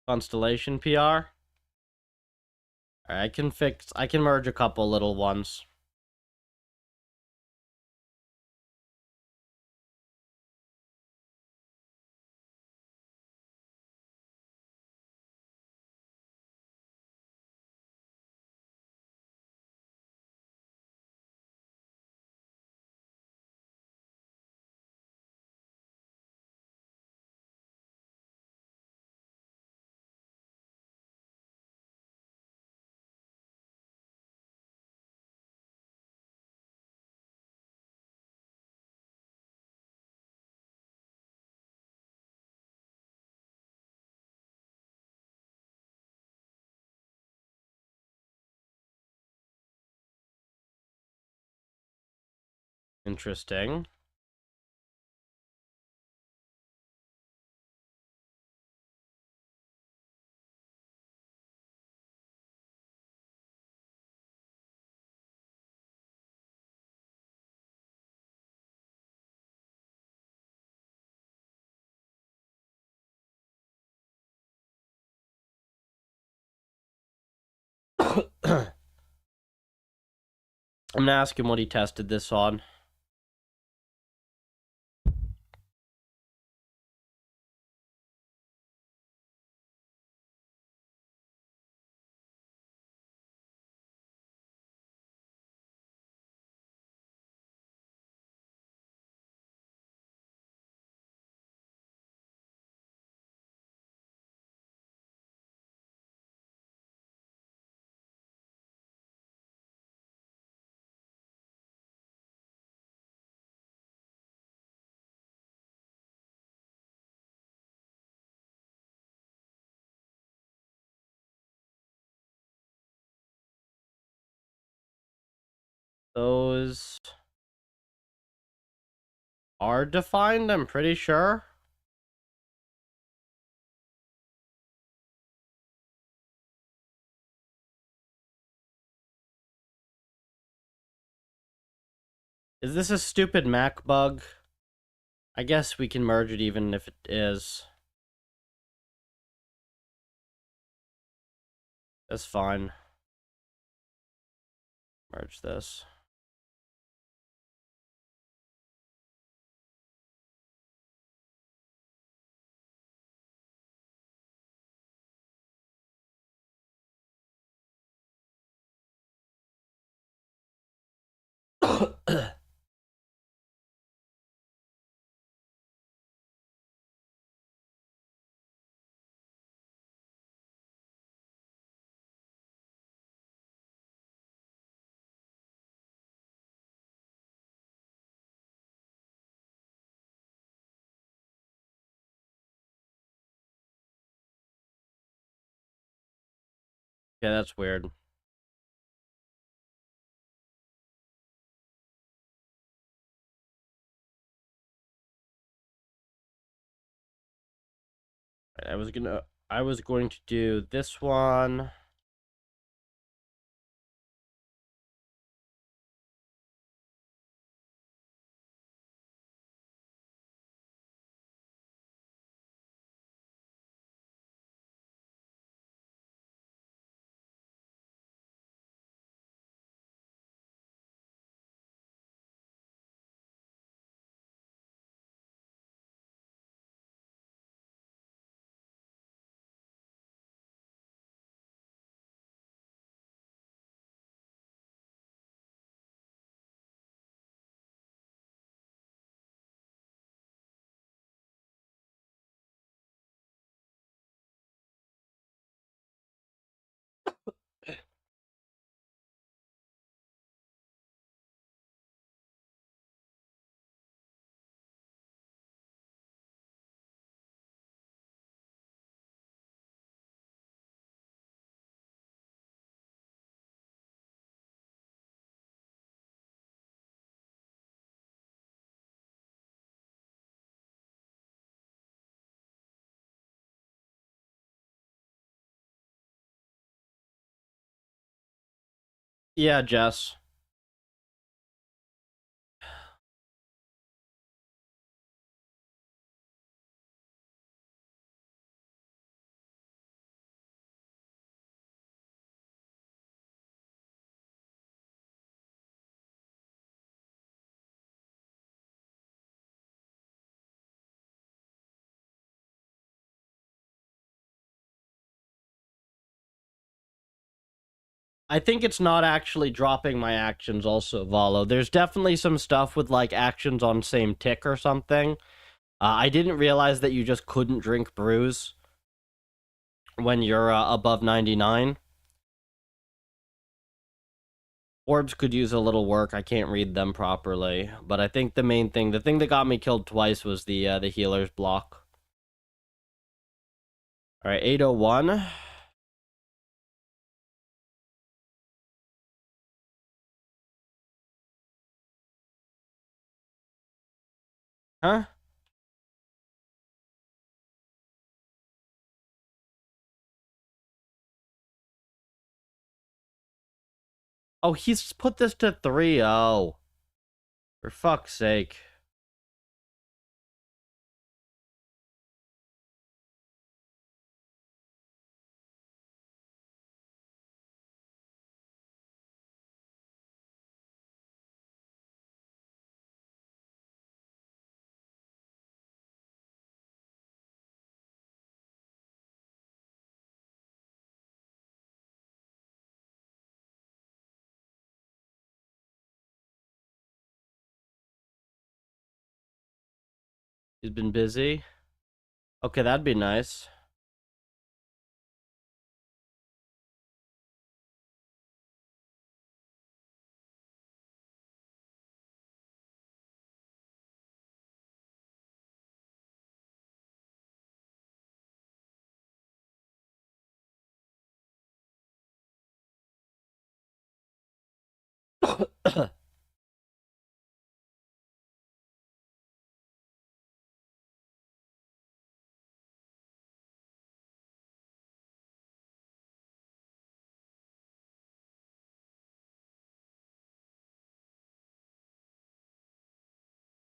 S1: Constellation PR. Alright, I can merge a couple little ones. Interesting. I'm gonna ask him what he tested this on. Those are defined, I'm pretty sure. Is this a stupid Mac bug? I guess we can merge it even if it is. That's fine. Merge this. Yeah, that's weird. I was going to do this one. Yeah, Jess. I think it's not actually dropping my actions also, Valo. There's definitely some stuff with, like, actions on same tick or something. I didn't realize that you just couldn't drink brews when you're above 99. Orbs could use a little work. I can't read them properly. But I think the main thing, the thing that got me killed twice was the healer's block. Alright, 801. Huh? Oh, he's put this to 3-0. For fuck's sake. He's been busy. Okay, that'd be nice.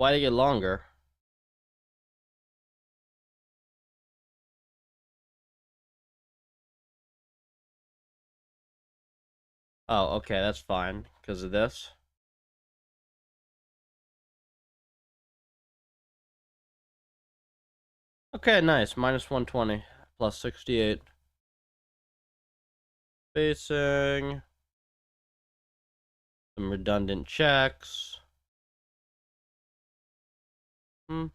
S1: Why'd it get longer? Oh, okay, that's fine. Because of this. Okay, nice. Minus 120. Plus 68. Spacing. Some redundant checks. Hmm.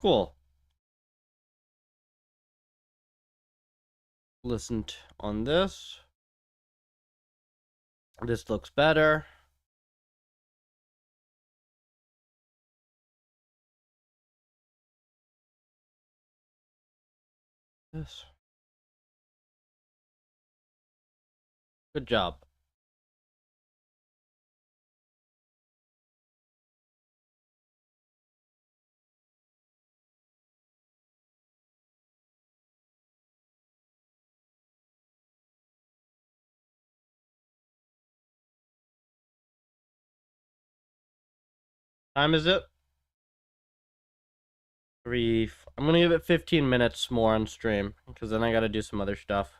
S1: Cool. Listened on this. This looks better. This. Good job. Time is it? I'm gonna give it 15 minutes more on stream, because then I gotta do some other stuff.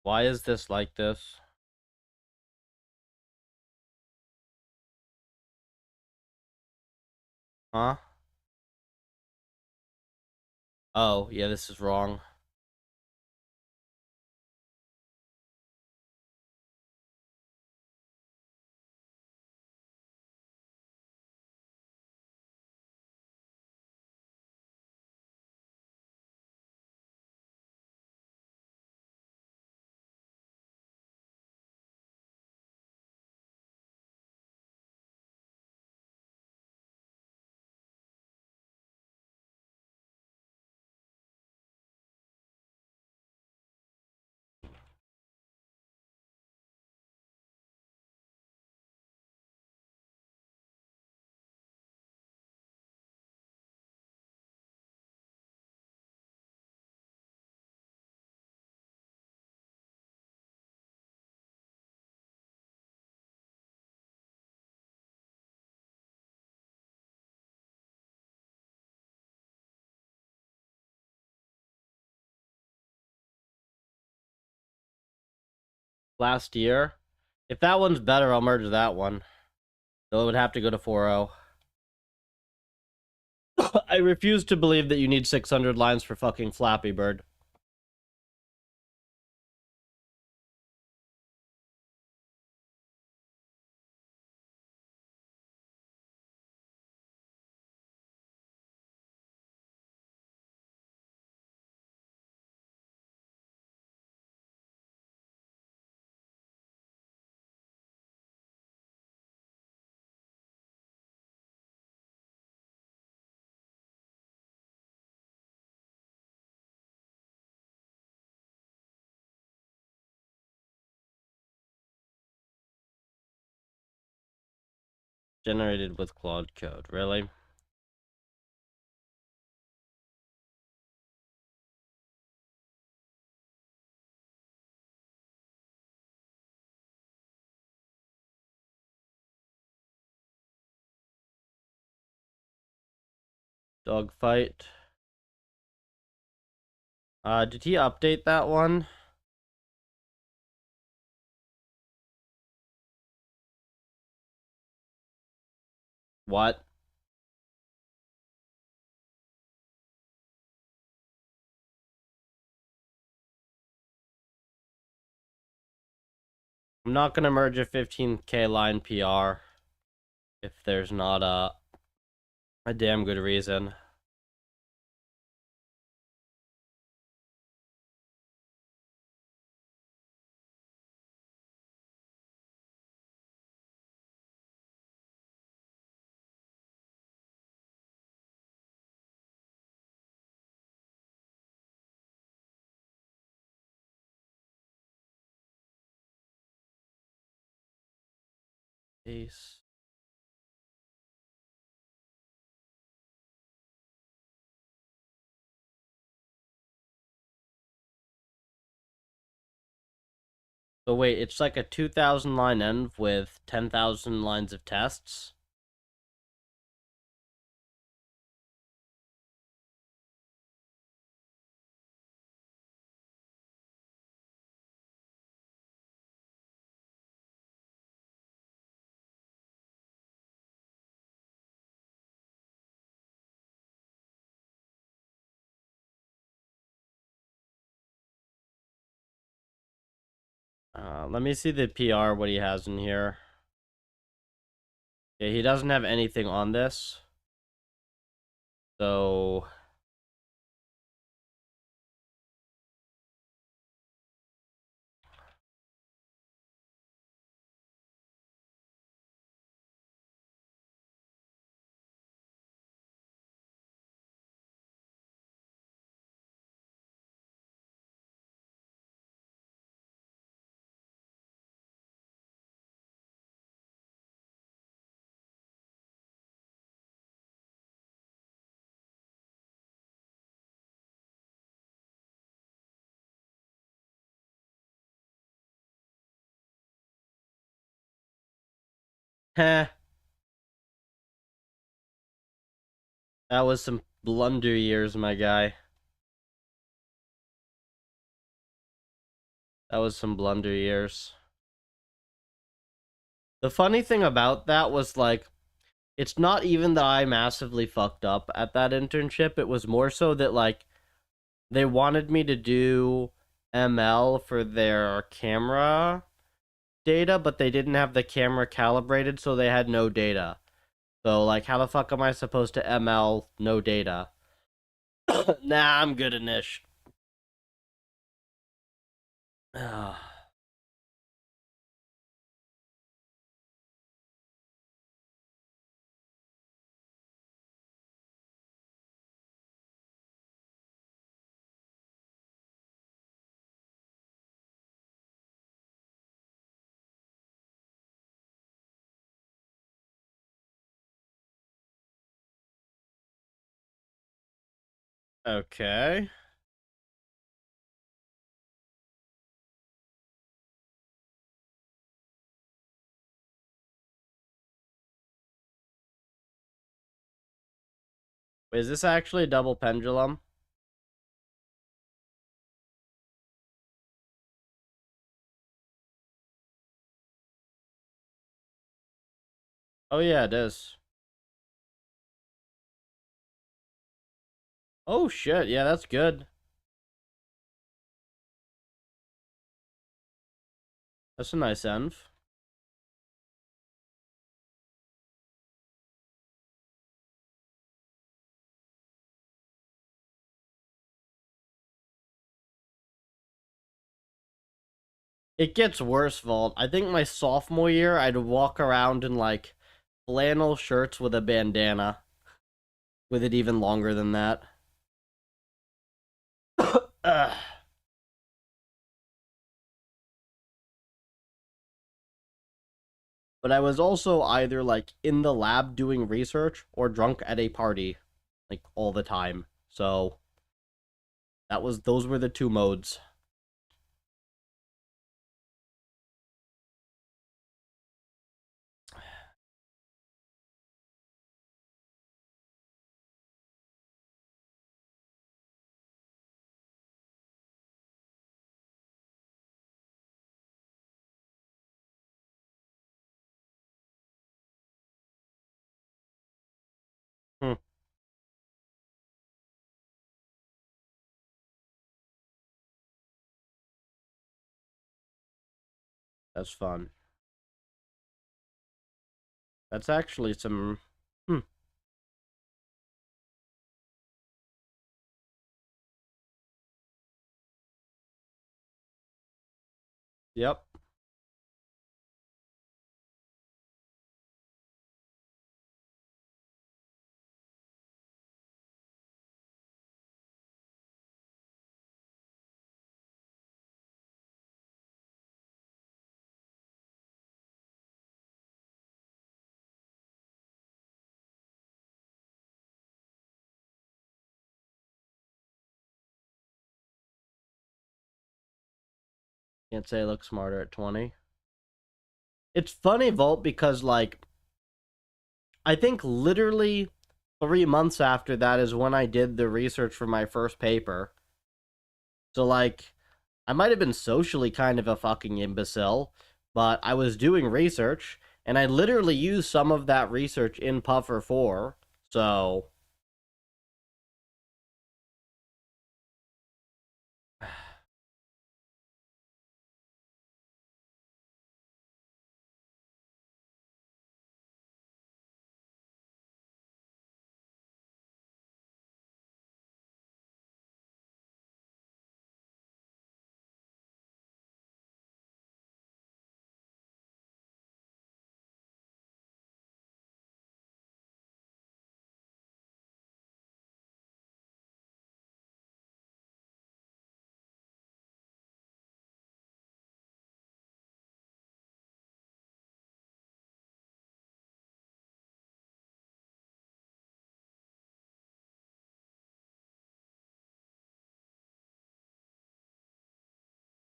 S1: Why is this like this? Huh? Oh, yeah, this is wrong. Last year? If that one's better, I'll merge that one. Though it would have to go to 4.0. I refuse to believe that you need 600 lines for fucking Flappy Bird. Generated with Claude code. Really? Dogfight. Did he update that one? What? I'm not gonna merge a 15K line PR if there's not a damn good reason. Ace. So wait, it's like a 2,000 line env with 10,000 lines of tests? Let me see the PR, what he has in here. Yeah, he doesn't have anything on this. So... Heh. That was some blunder years, my guy. That was some blunder years. The funny thing about that was, like, it's not even that I massively fucked up at that internship. It was more so that, like, they wanted me to do ML for their camera data, but they didn't have the camera calibrated, so they had no data. So, like, how the fuck am I supposed to ML no data? Nah, I'm good inish. Okay. Wait, is this actually a double pendulum? Oh yeah, it is. Oh shit, yeah, that's good. That's a nice env. It gets worse, Vault. I think my sophomore year, I'd walk around in, like, flannel shirts with a bandana. With it even longer than that. Ugh. But I was also either, like, in the lab doing research or drunk at a party, like, all the time. So those were the two modes. That's fun. That's actually some... Hmm. Yep. Can't say I look smarter at 20. It's funny, Volt, because, like, I think literally 3 months after that is when I did the research for my first paper. So, like, I might have been socially kind of a fucking imbecile, but I was doing research, and I literally used some of that research in Puffer 4. So,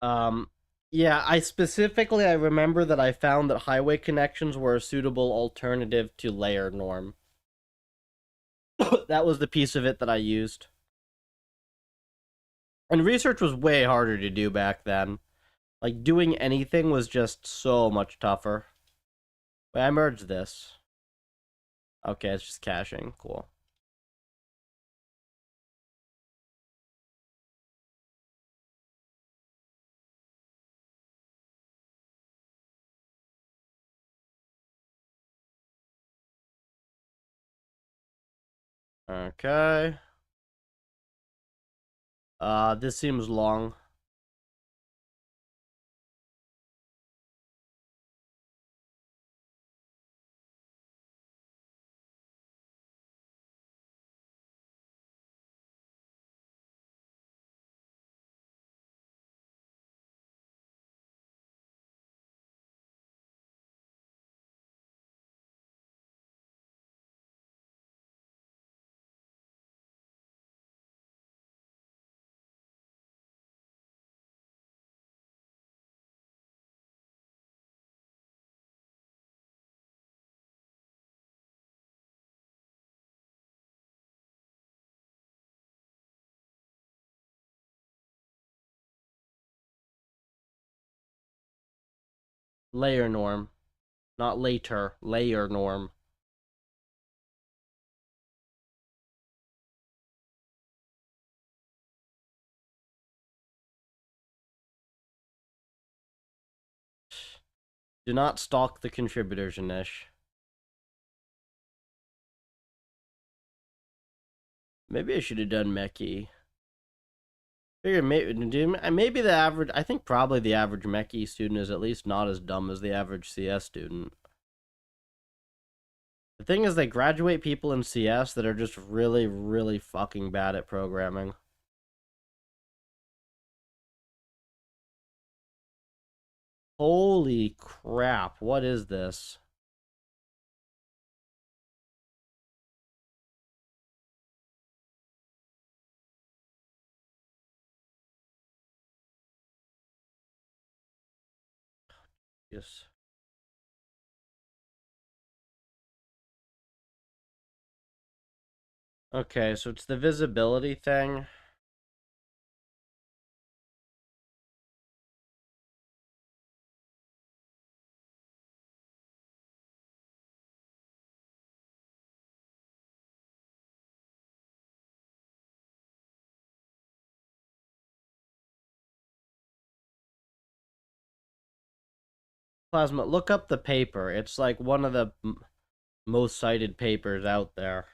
S1: um, yeah, I remember that I found that highway connections were a suitable alternative to layer norm. That was the piece of it that I used. And research was way harder to do back then. Like, doing anything was just so much tougher. Wait, I merged this. Okay, it's just caching. Cool. Okay. This seems long. Layer norm. Not later. Layer norm. Do not stalk the contributors, Anish. Maybe I should have done Meki. Figure maybe the average. I think probably the average Meki student is at least not as dumb as the average CS student. The thing is, they graduate people in CS that are just really, really fucking bad at programming. Holy crap, what is this? Yes. Okay, so it's the visibility thing. Plasma, look up the paper. It's like one of the most cited papers out there.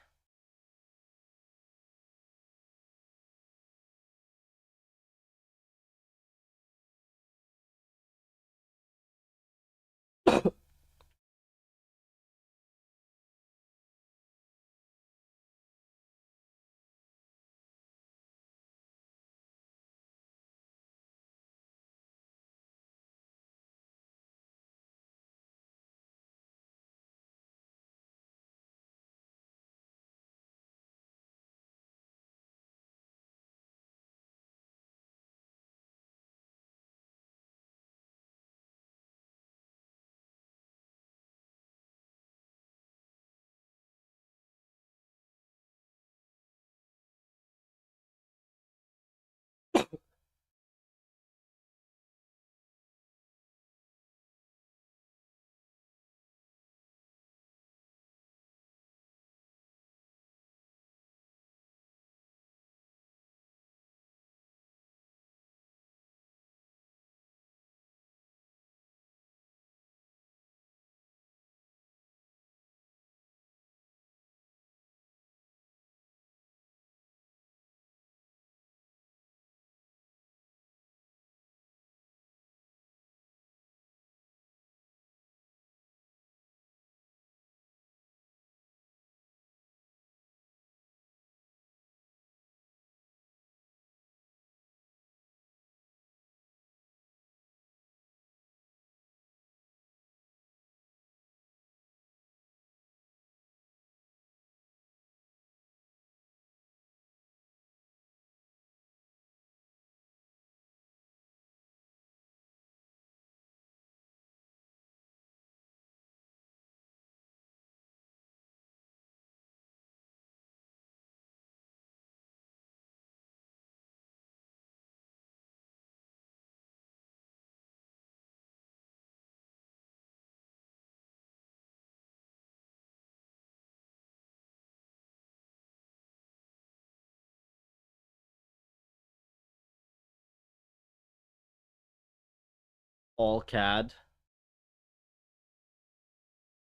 S1: All CAD.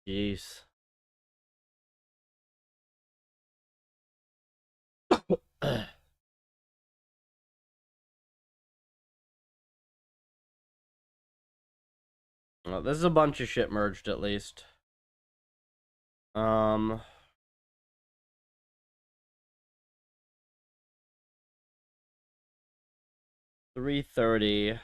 S1: Jeez. Well, this is a bunch of shit merged at least. Um 3:30.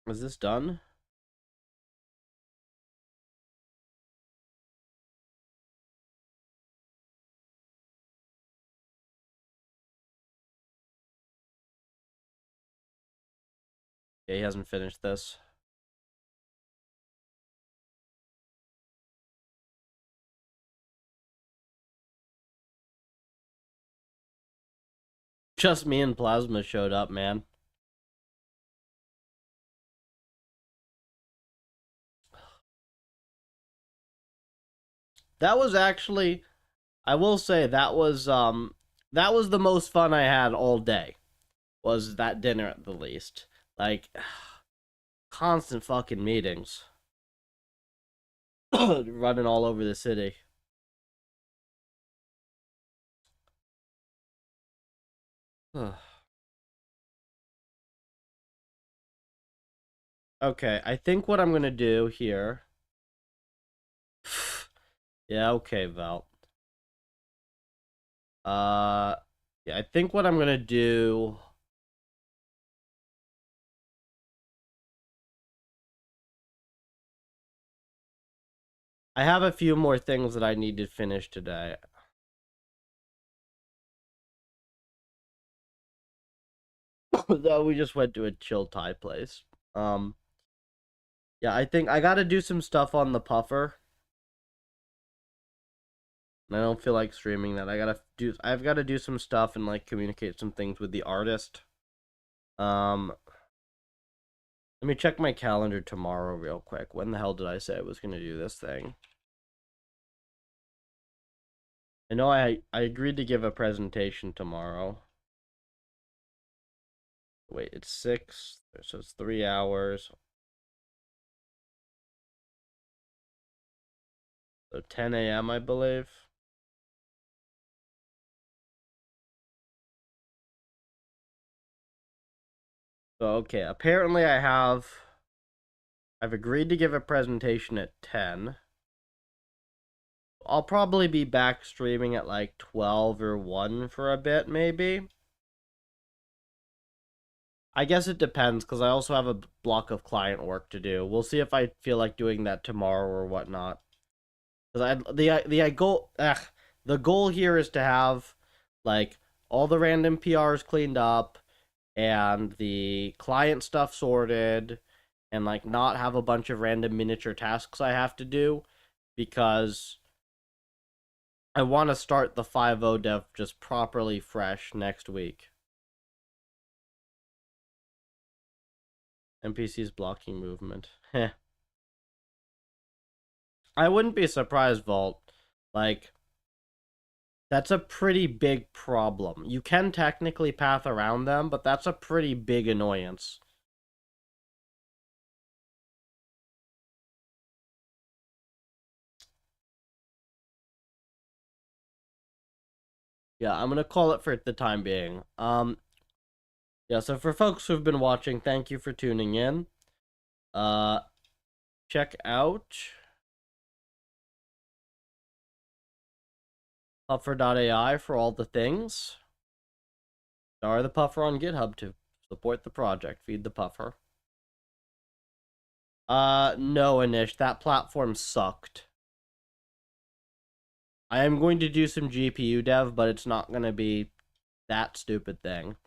S1: Is this done? Yeah, he hasn't finished this. Just me and Plasma showed up, man. That was actually, I will say that was the most fun I had all day. Was that dinner at the least. Like constant fucking meetings. Running all over the city. Okay, I think what I'm gonna do here. Yeah, okay, Val. Uh, yeah, I think what I'm gonna do. I have a few more things that I need to finish today. Though we just went to a chill Thai place. Um, yeah, I think I gotta do some stuff on the puffer. And I don't feel like streaming that. I've gotta do some stuff and like communicate some things with the artist. Um, let me check my calendar tomorrow real quick. When the hell did I say I was gonna do this thing? I know I agreed to give a presentation tomorrow. Wait, it's 6, so it's 3 hours. So 10 a.m. I believe. So okay, apparently I've agreed to give a presentation at 10. I'll probably be back streaming at like 12 or 1 for a bit, maybe. I guess it depends, because I also have a block of client work to do. We'll see if I feel like doing that tomorrow or whatnot. Because the goal here is to have like all the random PRs cleaned up and the client stuff sorted, and like not have a bunch of random miniature tasks I have to do, because I want to start the 5.0 dev just properly fresh next week. NPC's blocking movement. Heh. I wouldn't be surprised, Vault. Like, that's a pretty big problem. You can technically path around them, but that's a pretty big annoyance. Yeah, I'm gonna call it for the time being. Yeah, so for folks who've been watching, thank you for tuning in. Uh, check out Puffer.ai for all the things. Star the Puffer on GitHub to support the project. Feed the Puffer. No, Anish, that platform sucked. I am going to do some GPU dev, but it's not gonna be that stupid thing.